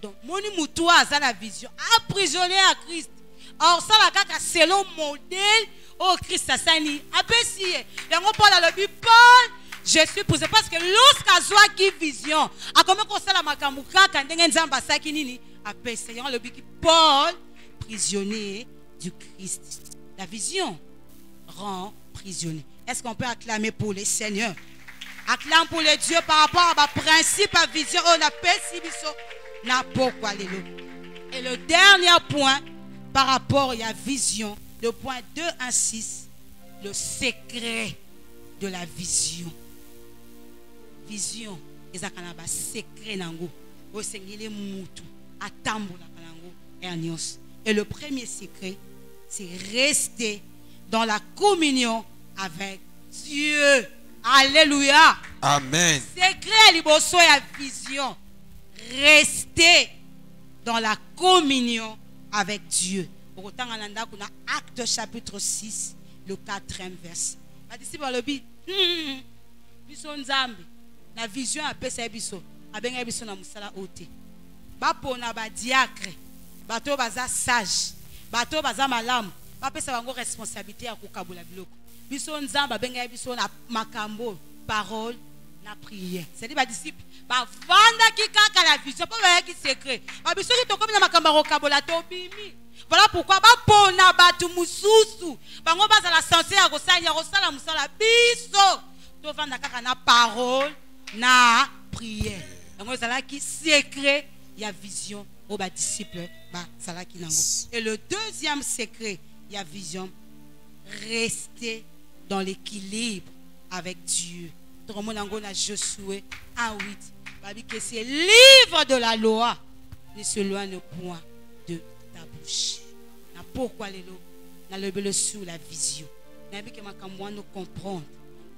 Donc, moni moutoua a la vision, emprisonné à Christ. Or, ça la kaka selon modèle au Christ Sani. Apesi, yango Paul a le but Paul, je suis posé parce que lorsqu'à soit qui vision, a comment qu'on sait la makamuka quand n'engen zamba saki nini, apesi yango le but Paul, prisonnier du Christ. La vision rend prisonnier. Est-ce qu'on peut acclamer pour les seigneurs? Acclame pour les dieux par rapport à ma principe à vision. On appelle si biso. Et le dernier point par rapport à la vision, le point 2.1.6, le secret de la vision. Vision, et ça kanaba secret nango. Et le premier secret, c'est rester dans la communion avec Dieu. Alléluia. Amen. Secret liboso ya vision. Rester dans la communion avec Dieu. Autant en Acte chapitre 6, le 4e verset. La disciple a dit, biso nzambe, la vision a pesa biso, abenga biso na musala ote. Ba pona ba diacre, bato baza sage, bato baza malamu, ba pesa bango responsabilité ya kokabula biloko. Biso nzambe abenga biso na makambo, parole, na prière. C'est-à-dire ba disciple ba vanda ki kaka la vision pas ba ki secret. Ba biso ki to comme na makamba rokabola to bimi. Voilà pourquoi ba pona batu mususu. Bango baza la santé ya kosala musala biso. To vanda kaka na parole na prière. Bango zala ki secret ya vision au ba disciple ba sala ki nango. Et le deuxième secret ya vision, rester dans l'équilibre avec Dieu. Tout le monde a Josué 1:8. Que ces livres de la loi ne s'éloignent point de ta bouche. Pourquoi les lots? N'a le sur la vision. N'a que ma camoine nous comprendre.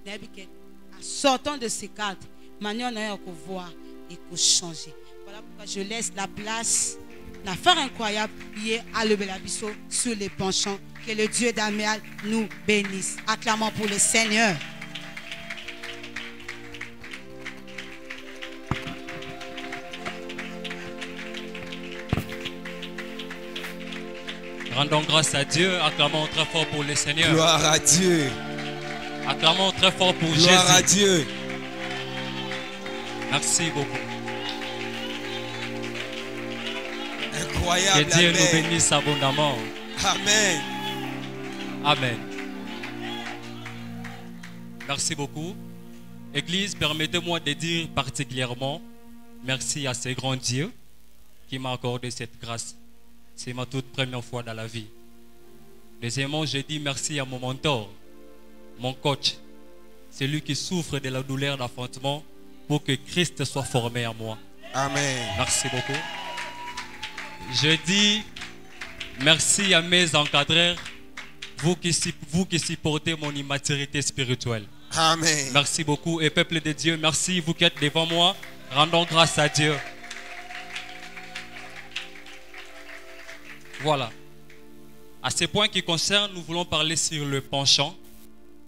N'a que en sortant de ces cadres, manière n'a qu'on voir et qu'on changer. Voilà pourquoi je laisse la place. L'affaire incroyable hier à le Belabiso sur les penchants. Que le Dieu d'Amial nous bénisse. Acclamons pour le Seigneur. Rendons grâce à Dieu, acclamons très fort pour le Seigneur. Gloire à Dieu. Acclamons très fort pour Jésus. Gloire à Dieu. Merci beaucoup. Incroyable. Que Dieu nous bénisse abondamment. Amen. Amen. Merci beaucoup. Église, permettez-moi de dire particulièrement merci à ce grand Dieu qui m'a accordé cette grâce. C'est ma toute première fois dans la vie. Deuxièmement, je dis merci à mon mentor, mon coach, celui qui souffre de la douleur d'enfantement pour que Christ soit formé en moi. Amen. Merci beaucoup. Je dis merci à mes encadreurs, vous qui supportez mon immaturité spirituelle. Amen. Merci beaucoup. Et peuple de Dieu, merci, vous qui êtes devant moi. Rendons grâce à Dieu. Voilà. À ce point qui concerne, nous voulons parler sur le penchant.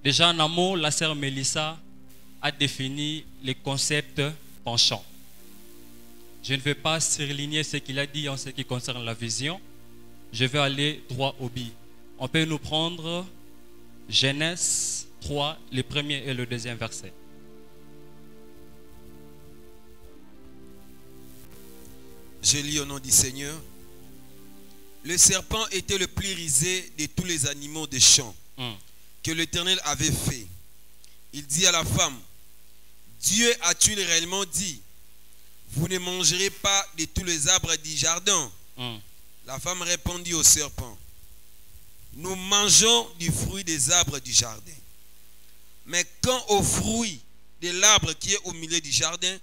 Déjà en amont, la sœur Mélissa a défini les concepts penchant. Je ne vais pas surligner ce qu'il a dit en ce qui concerne la vision. Je vais aller droit au but. On peut nous prendre Genèse 3, le premier et le deuxième verset. Je lis au nom du Seigneur. Le serpent était le plus rusé de tous les animaux des champs que l'Éternel avait fait. Il dit à la femme, Dieu a-t-il réellement dit, vous ne mangerez pas de tous les arbres du jardin? La femme répondit au serpent, nous mangeons du fruit des arbres du jardin. Mais quant au fruit de l'arbre qui est au milieu du jardin,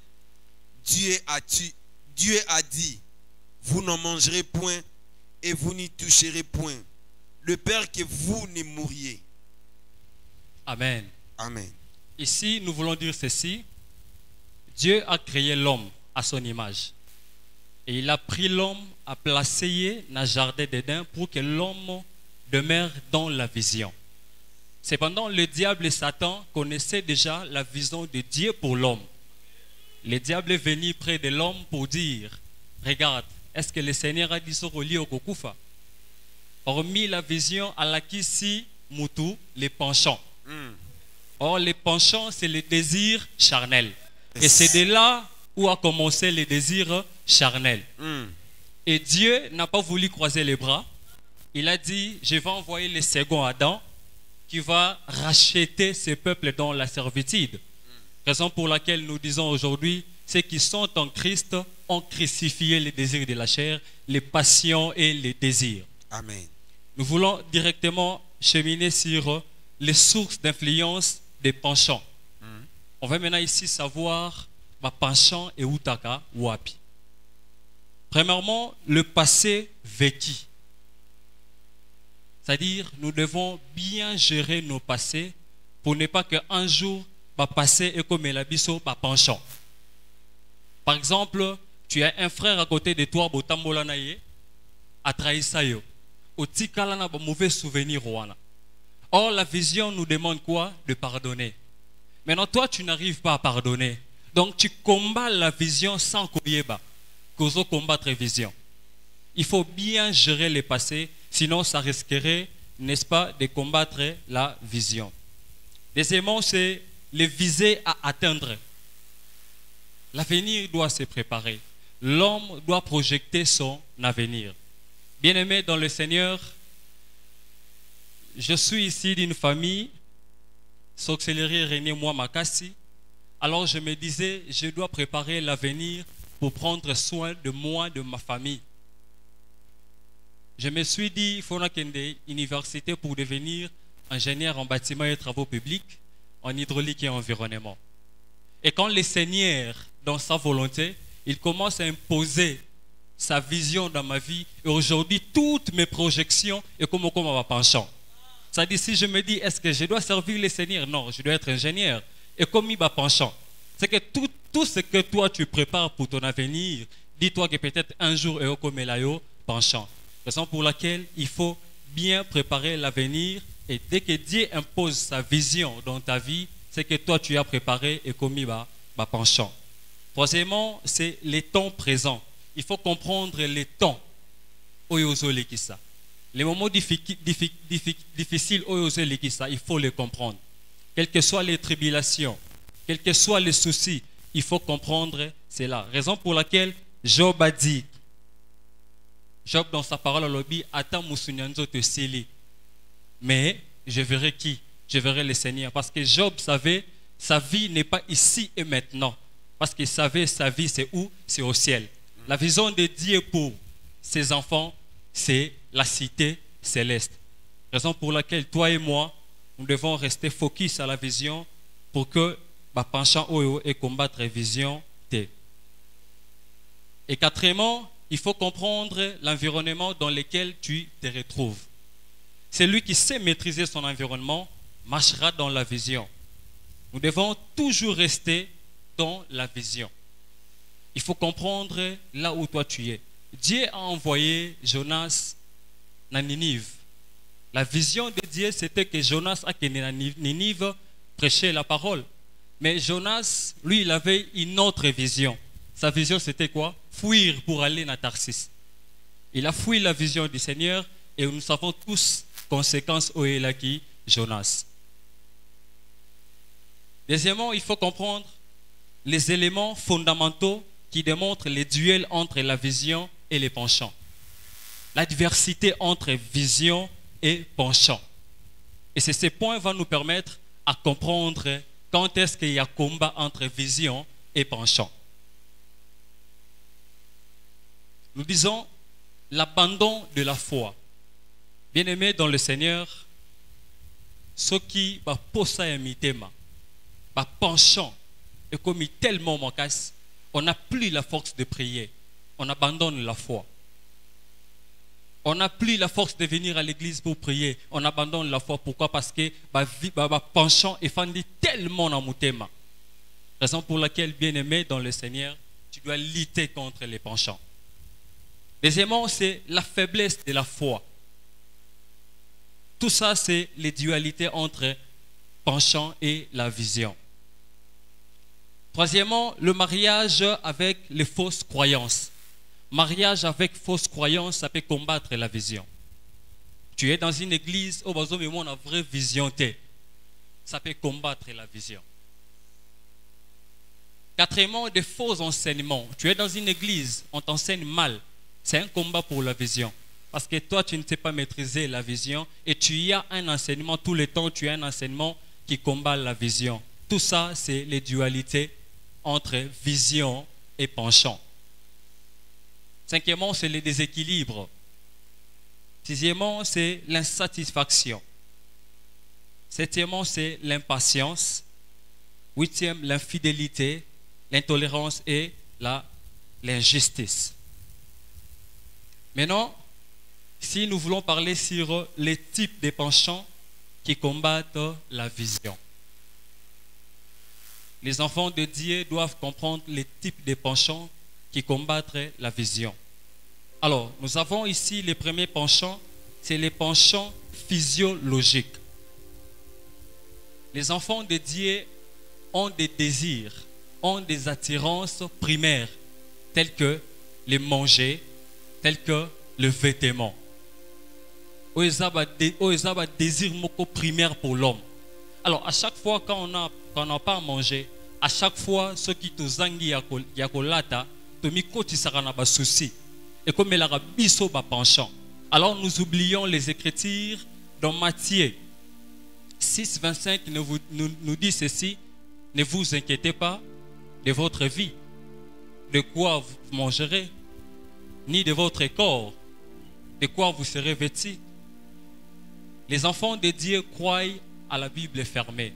Dieu a dit, vous n'en mangerez point et vous n'y toucherez point, de peur que vous ne mouriez. Amen. Amen. Ici, nous voulons dire ceci. Dieu a créé l'homme à son image. Et il a pris l'homme à placer dans le jardin d'Éden pour que l'homme demeure dans la vision. Cependant, le diable et Satan connaissaient déjà la vision de Dieu pour l'homme. Le diable est venu près de l'homme pour dire, regarde, est-ce que le Seigneur a dit sur au lit au Kokufa? Hormis la vision à laquelle si Moutou, les penchants. Or, les penchants, c'est le désir charnel. Et c'est de là où a commencé le désir charnel. Et Dieu n'a pas voulu croiser les bras. Il a dit, je vais envoyer le second Adam qui va racheter ce peuple dans la servitude. Raison pour laquelle nous disons aujourd'hui, ceux qui sont en Christ ont crucifié les désirs de la chair, les passions et les désirs. Amen. Nous voulons directement cheminer sur les sources d'influence des penchants. On va maintenant ici savoir ma penchant et outaka ou api. Premièrement, le passé vécu. C'est-à-dire, nous devons bien gérer nos passés pour ne pas qu'un jour, le passé est comme la biso, le penchant. Par exemple, tu as un frère à côté de toi, Botambolanaye, a trahi ça yo. Au tikalana, un mauvais souvenir. Or, la vision nous demande quoi? De pardonner. Maintenant, toi, tu n'arrives pas à pardonner. Donc, tu combats la vision sans koyeba. Kozo combattre la vision. Il faut bien gérer le passé, sinon ça risquerait, n'est-ce pas, de combattre la vision. Deuxièmement, c'est le viser à atteindre. L'avenir doit se préparer. L'homme doit projeter son avenir. Bien-aimé dans le Seigneur, je suis ici d'une famille, Soxeleri René moi Makassi. Alors je me disais, je dois préparer l'avenir pour prendre soin de moi, de ma famille. Je me suis dit, il faut une université pour devenir ingénieur en bâtiment et travaux publics, en hydraulique et environnement. Et quand le Seigneur, dans sa volonté, il commence à imposer sa vision dans ma vie, et aujourd'hui, toutes mes projections, et comme on va penchant. C'est-à-dire, si je me dis, est-ce que je dois servir le Seigneur? Non, je dois être ingénieur. Et comme il va penchant, c'est que tout ce que toi tu prépares pour ton avenir, dis-toi que peut-être un jour, et comme Elayo, penchant. Raison pour laquelle il faut bien préparer l'avenir, et dès que Dieu impose sa vision dans ta vie, c'est que toi tu as préparé et comme il va penchant. Troisièmement, c'est les temps présents. Il faut comprendre les temps. Les moments difficiles, il faut les comprendre. Quelles que soient les tribulations, quels que soient les soucis, il faut comprendre cela. Raison pour laquelle Job a dit, Job dans sa parole à l'obi, attends musunyanzo te sili. Mais je verrai qui? Je verrai le Seigneur. Parce que Job savait, sa vie n'est pas ici et maintenant. Parce qu'il savait, sa vie c'est où? C'est au ciel. La vision de Dieu pour ses enfants, c'est la cité céleste. Raison pour laquelle toi et moi, nous devons rester focus à la vision pour que penchant oyo et combattre la vision T. Et quatrièmement, il faut comprendre l'environnement dans lequel tu te retrouves. Celui qui sait maîtriser son environnement marchera dans la vision. Nous devons toujours rester dans la vision. Il faut comprendre là où toi tu es. Dieu a envoyé Jonas à Ninive. La vision de Dieu, c'était que Jonas a quitté Ninive prêcher la parole. Mais Jonas, lui, il avait une autre vision. Sa vision, c'était quoi? Fuir pour aller à Tarsis. Il a fui la vision du Seigneur et nous savons tous conséquences au Elaki, Jonas. Deuxièmement, il faut comprendre les éléments fondamentaux qui démontrent les duels entre la vision et les penchants. La diversité entre vision et penchant. Et ces points vont nous permettre à comprendre quand est-ce qu'il y a combat entre vision et penchant. Nous disons l'abandon de la foi. Bien-aimés dans le Seigneur, ceux qui posa et mitema, penchant, et comme tellement mancasse, on n'a plus la force de prier. On abandonne la foi. On n'a plus la force de venir à l'église pour prier. On abandonne la foi. Pourquoi? Parce que penchant est fandi tellement dans mon thème. Raison pour laquelle, bien-aimé dans le Seigneur, tu dois lutter contre les penchants. Deuxièmement, c'est la faiblesse de la foi. Tout ça, c'est les dualités entre penchant et la vision. Troisièmement, le mariage avec les fausses croyances. Mariage avec fausses croyances, ça peut combattre la vision. Tu es dans une église, au besoin de moi, on a vraie vision. Ça peut combattre la vision. Quatrièmement, des faux enseignements. Tu es dans une église, on t'enseigne mal. C'est un combat pour la vision. Parce que toi, tu ne sais pas maîtriser la vision et tu as un enseignement, tout le temps, tu as un enseignement qui combat la vision. Tout ça, c'est les dualités entre vision et penchant. Cinquièmement, c'est les déséquilibres. Sixièmement, c'est l'insatisfaction. Septièmement, c'est l'impatience. Huitième, l'infidélité, l'intolérance et l'injustice. Maintenant, si nous voulons parler sur les types de penchants qui combattent la vision. Les enfants de Dieu doivent comprendre les types de penchants qui combattent la vision. Alors, nous avons ici les premiers penchants, c'est les penchants physiologiques. Les enfants de Dieu ont des désirs, ont des attirances primaires, tels que les manger, tels que le vêtement. Ils ont un désir primaire pour l'homme. Alors, à chaque fois quand on n'a pas à manger, à chaque fois, ceux qui te zangi yakolata, tomikoti sarana ba souci. Et comme il a biso ba penchant. Alors, nous oublions les Écritures dans Matthieu 6, 25 nous dit ceci: ne vous inquiétez pas de votre vie, de quoi vous mangerez, ni de votre corps, de quoi vous serez vêtis. Les enfants de Dieu croient à la Bible fermée.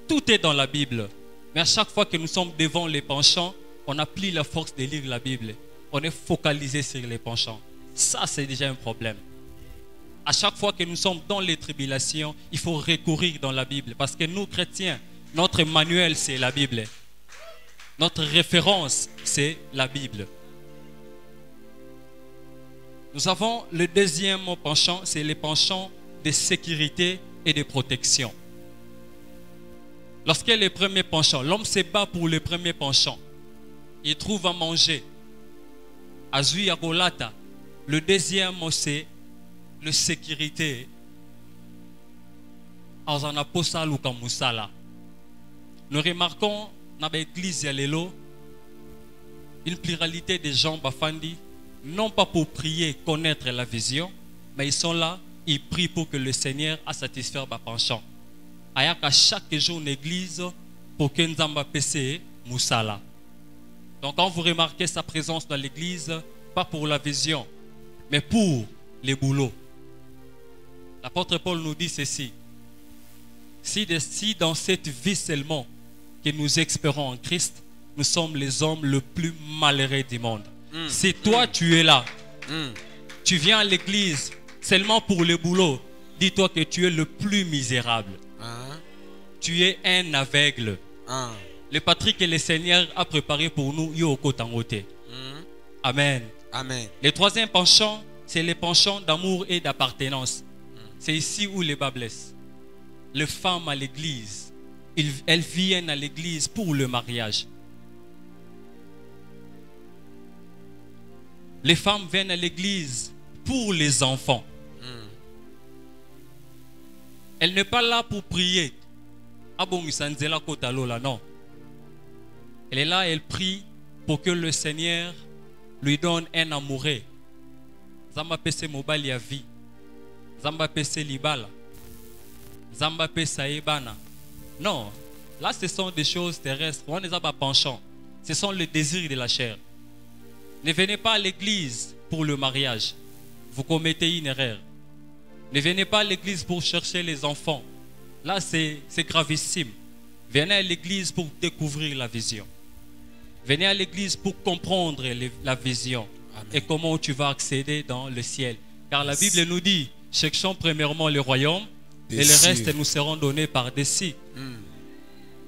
Tout est dans la Bible. Mais à chaque fois que nous sommes devant les penchants, on n'a plus la force de lire la Bible. On est focalisé sur les penchants. Ça, c'est déjà un problème. À chaque fois que nous sommes dans les tribulations, il faut recourir dans la Bible. Parce que nous, chrétiens, notre manuel, c'est la Bible. Notre référence, c'est la Bible. Nous avons le deuxième penchant, c'est les penchants de sécurité et de protection. Lorsqu'il y a les premiers penchants, l'homme se bat pour les premiers penchants. Il trouve à manger. Azui Agolata. Le deuxième, c'est la sécurité. Nous remarquons dans l'église Yalelo une pluralité de gens bafandi, non pas pour prier, connaître la vision, mais ils sont là, ils prient pour que le Seigneur a satisfait leur penchant. À chaque jour l'église pour que Nzamba pese Moussala. Donc quand vous remarquez sa présence dans l'église, pas pour la vision, mais pour les boulots. L'apôtre Paul nous dit ceci. Si dans cette vie seulement que nous espérons en Christ, nous sommes les hommes les plus malheureux du monde. Si toi tu es là, tu viens à l'église seulement pour le boulot, dis-toi que tu es le plus misérable. Tu es un aveugle. Le Patrick que le Seigneur a préparé pour nous, Yoko Tangote. Amen. Amen. Le troisième penchant, c'est le penchant d'amour et d'appartenance. C'est ici où les bas blessent. Les femmes à l'église, elles viennent à l'église pour le mariage. Les femmes viennent à l'église pour les enfants. Elle n'est pas là pour prier. Non. Elle est là, elle prie pour que le Seigneur lui donne un amoureux. Zamba pese mobali ya vie. Zamba pese libala. Zamba pese ebana. Non, là ce sont des choses terrestres. On ne les a pas penchants. Ce sont les désirs de la chair. Ne venez pas à l'église pour le mariage. Vous commettez une erreur. Ne venez pas à l'église pour chercher les enfants. Là, c'est gravissime. Venez à l'église pour découvrir la vision. Venez à l'église pour comprendre la vision. Amen. Et comment tu vas accéder dans le ciel. Car la Bible nous dit, cherchons premièrement le royaume et le reste nous seront donnés par-dessus.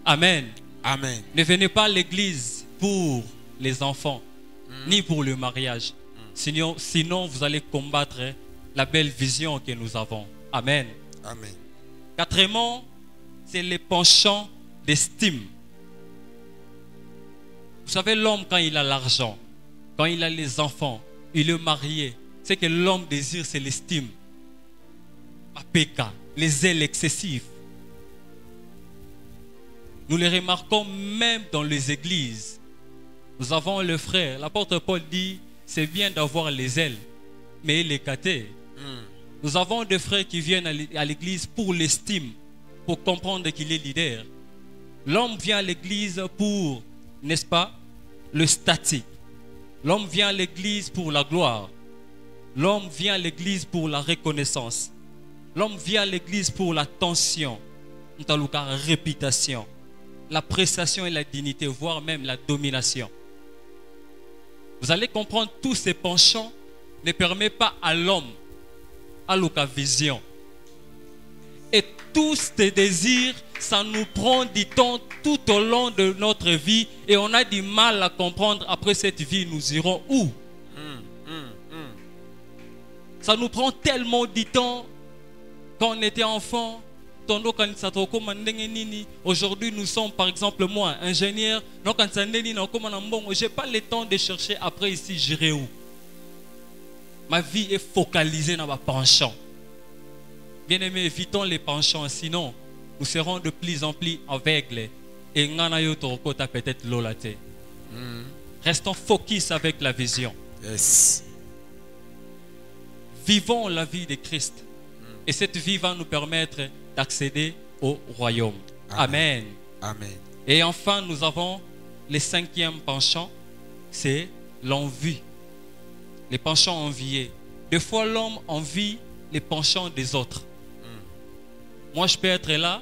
Amen. Amen. Ne venez pas à l'église pour les enfants, ni pour le mariage. Sinon, vous allez combattre la belle vision que nous avons. Amen. Amen. Quatrièmement, c'est le penchant d'estime. Vous savez, l'homme, quand il a l'argent, quand il a les enfants, il est marié, c'est que l'homme désire, c'est l'estime. Apeka, les zèles excessifs. Nous les remarquons même dans les églises. Nous avons le frère, l'apôtre Paul dit, c'est bien d'avoir les ailes, mais les cater. Nous avons des frères qui viennent à l'église pour l'estime, pour comprendre qu'il est leader. L'homme vient à l'église pour, n'est-ce pas, le statut. L'homme vient à l'église pour la gloire. L'homme vient à l'église pour la reconnaissance. L'homme vient à l'église pour l'attention, la réputation, la prestation et la dignité, voire même la domination. Vous allez comprendre, tous ces penchants ne permettent pas à l'homme à la vision. Et tous ces désirs, ça nous prend du temps tout au long de notre vie et on a du mal à comprendre après cette vie, nous irons où? Ça nous prend tellement du temps quand on était enfant. Aujourd'hui, nous sommes, par exemple, moi, ingénieur. Je n'ai pas le temps de chercher après ici, j'irai où? Ma vie est focalisée dans ma penchant. Bien aimé, évitons les penchants, sinon nous serons de plus en plus aveugles. Et peut-être l'olate. Restons focus avec la vision. Yes. Vivons la vie de Christ. Et cette vie va nous permettre d'accéder au royaume. Amen. Amen. Et enfin, nous avons le cinquième penchant, c'est l'envie. Les penchants enviés. Des fois, l'homme envie les penchants des autres. Moi, je peux être là,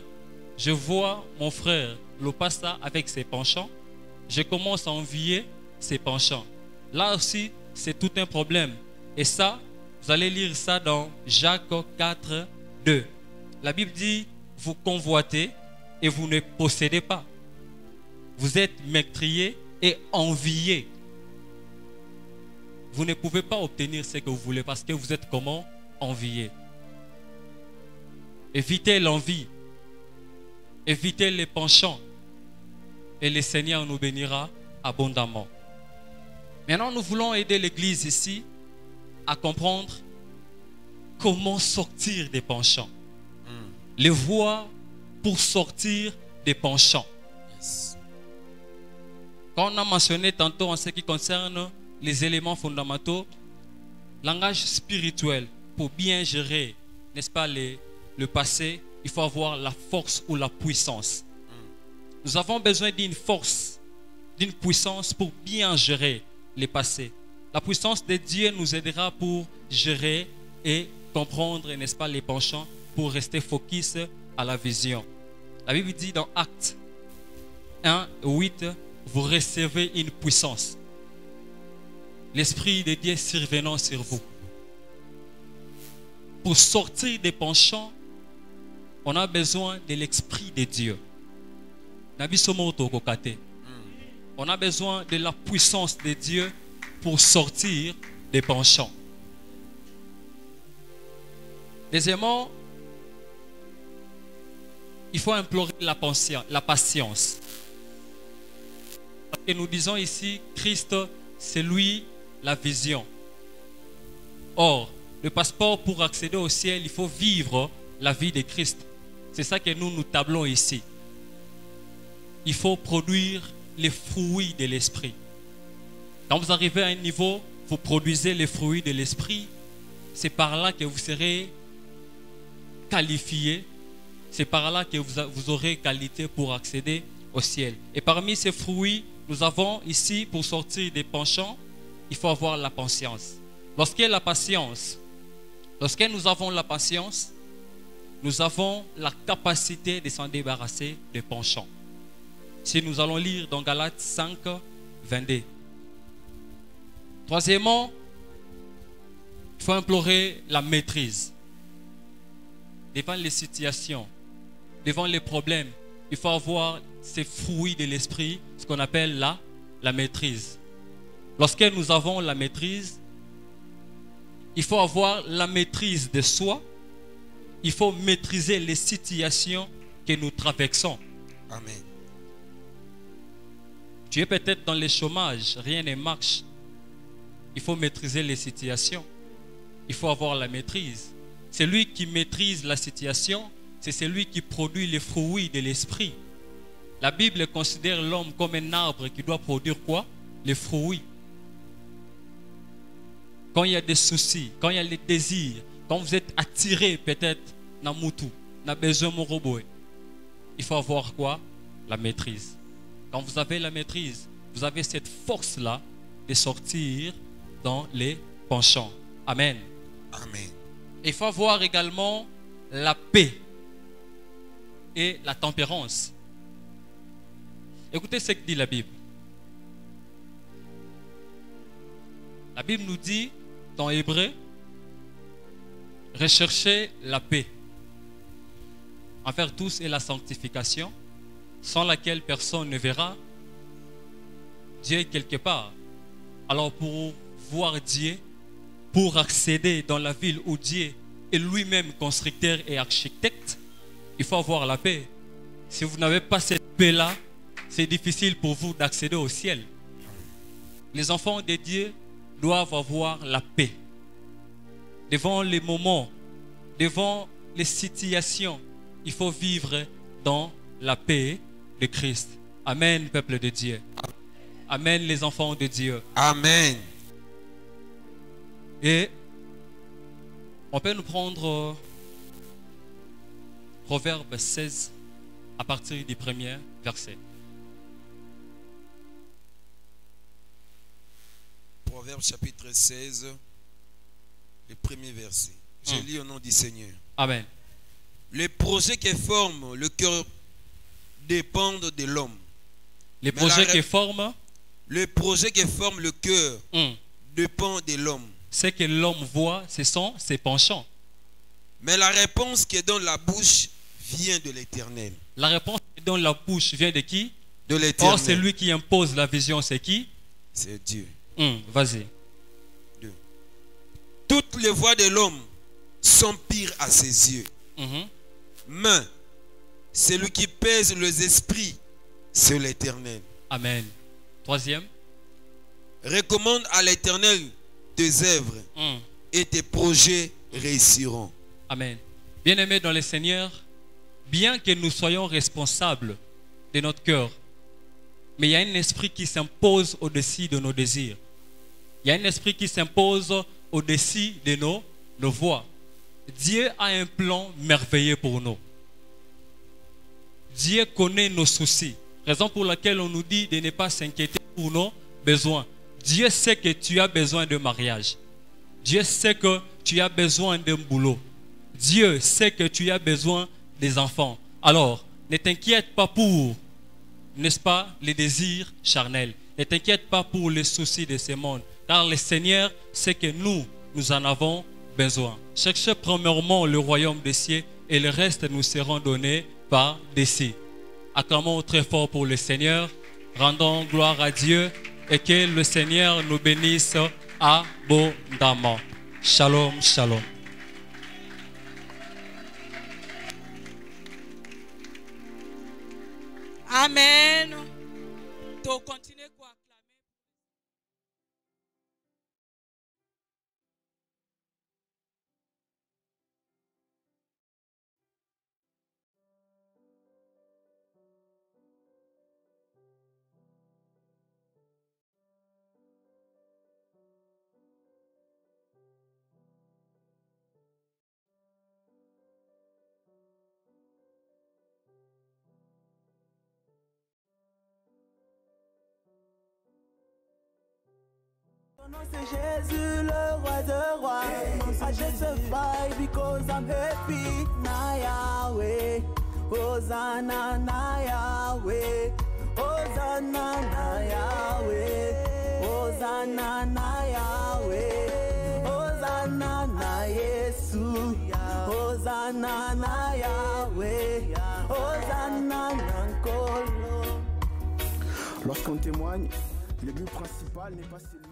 je vois mon frère Lopassa avec ses penchants, je commence à envier ses penchants. Là aussi, c'est tout un problème. Et ça, vous allez lire ça dans Jacques 4, 2. La Bible dit, vous convoitez et vous ne possédez pas. Vous êtes meurtriers et enviés. Vous ne pouvez pas obtenir ce que vous voulez parce que vous êtes comment? Enviés. Évitez l'envie. Évitez les penchants. Et le Seigneur nous bénira abondamment. Maintenant, nous voulons aider l'Église ici à comprendre comment sortir des penchants. Les voies pour sortir des penchants. Yes. Quand on a mentionné tantôt en ce qui concerne les éléments fondamentaux, langage spirituel, pour bien gérer, n'est-ce pas, le passé, il faut avoir la force ou la puissance. Nous avons besoin d'une force, d'une puissance pour bien gérer les passés. La puissance de Dieu nous aidera pour gérer et comprendre, n'est-ce pas, les penchants, pour rester focus à la vision. La Bible dit dans Actes 1, 8, vous recevez une puissance. L'Esprit de Dieu survenant sur vous. Pour sortir des penchants, on a besoin de l'Esprit de Dieu. On a besoin de la puissance de Dieu pour sortir des penchants. Deuxièmement, il faut implorer la patience. Parce que nous disons ici, Christ, c'est lui la vision. Or, le passeport pour accéder au ciel, il faut vivre la vie de Christ. C'est ça que nous tablons ici. Il faut produire les fruits de l'esprit. Quand vous arrivez à un niveau, vous produisez les fruits de l'esprit. C'est par là que vous serez qualifié. C'est par là que vous aurez qualité pour accéder au ciel. Et parmi ces fruits, nous avons ici, pour sortir des penchants, il faut avoir la patience. Lorsque nous avons la patience, nous avons la capacité de s'en débarrasser des penchants. Si nous allons lire dans Galates 5, 22. Troisièmement, il faut implorer la maîtrise. Devant les situations, devant les problèmes, il faut avoir ces fruits de l'esprit, ce qu'on appelle la maîtrise. Lorsque nous avons la maîtrise, il faut avoir la maîtrise de soi. Il faut maîtriser les situations que nous traversons. Amen. Tu es peut-être dans le chômage, rien ne marche. Il faut maîtriser les situations. Il faut avoir la maîtrise. Celui qui maîtrise la situation, c'est celui qui produit les fruits de l'esprit. La Bible considère l'homme comme un arbre qui doit produire quoi? Les fruits. Quand il y a des soucis, quand il y a les désirs, quand vous êtes attiré peut-être dans Moutou, dans besoin de robot, il faut avoir quoi? La maîtrise. Quand vous avez la maîtrise, vous avez cette force-là de sortir dans les penchants. Amen. Amen. Il faut avoir également la paix et la tempérance. Écoutez ce que dit la Bible. La Bible nous dit dans Hébreu, recherchez la paix envers tous et la sanctification, sans laquelle personne ne verra Dieu quelque part. Alors pour voir Dieu, pour accéder dans la ville où Dieu est lui-même constructeur et architecte, il faut avoir la paix. Si vous n'avez pas cette paix-là, c'est difficile pour vous d'accéder au ciel. Les enfants de Dieu doivent avoir la paix. Devant les moments, devant les situations, il faut vivre dans la paix de Christ. Amen, peuple de Dieu. Amen, les enfants de Dieu. Amen. Et on peut nous prendre Proverbe 16 à partir du premier verset. Proverbe chapitre 16, le premier verset. Je lis au nom du Seigneur. Amen. Les projets qui forment le cœur dépendent de l'homme. Les projets qui forment, le projet qui forme le cœur dépend de l'homme. Ce que l'homme voit, ce sont ses penchants. Mais la réponse qui est dans la bouche vient de l'Éternel. La réponse qui est dans la bouche vient de qui? De l'Éternel. Or, celui qui impose la vision, c'est qui? C'est Dieu. Vas-y. 2. Toutes les voies de l'homme sont pires à ses yeux. Mais celui qui pèse les esprits, c'est l'Éternel. Amen. Troisième. Recommande à l'Éternel tes œuvres et tes projets réussiront. Amen. Bien-aimés dans le Seigneur, bien que nous soyons responsables de notre cœur, mais il y a un esprit qui s'impose au-dessus de nos désirs. Il y a un esprit qui s'impose au-dessus de nos voies. Dieu a un plan merveilleux pour nous. Dieu connaît nos soucis. Raison pour laquelle on nous dit de ne pas s'inquiéter pour nos besoins. Dieu sait que tu as besoin de mariage. Dieu sait que tu as besoin d'un boulot. Dieu sait que tu as besoin des enfants. Alors, ne t'inquiète pas pour, n'est-ce pas, les désirs charnels. Ne t'inquiète pas pour les soucis de ce monde. Car le Seigneur sait que nous en avons besoin. Cherchez premièrement le royaume des cieux et le reste nous seront donnés par dessus. Acclamons très fort pour le Seigneur. Rendons gloire à Dieu et que le Seigneur nous bénisse abondamment. Shalom, shalom. Amen. Tu continues quoi? C'est Jésus le roi de rois. I justify because I'm happy. Na Yahweh, Hosanna na Yahweh, Hosanna na Yahweh, Hosanna na Yahweh, Hosanna na Yesu, Hosanna na Yahweh, Hosanna na Nkolo. Lorsqu'on témoigne, le but principal n'est pas celui.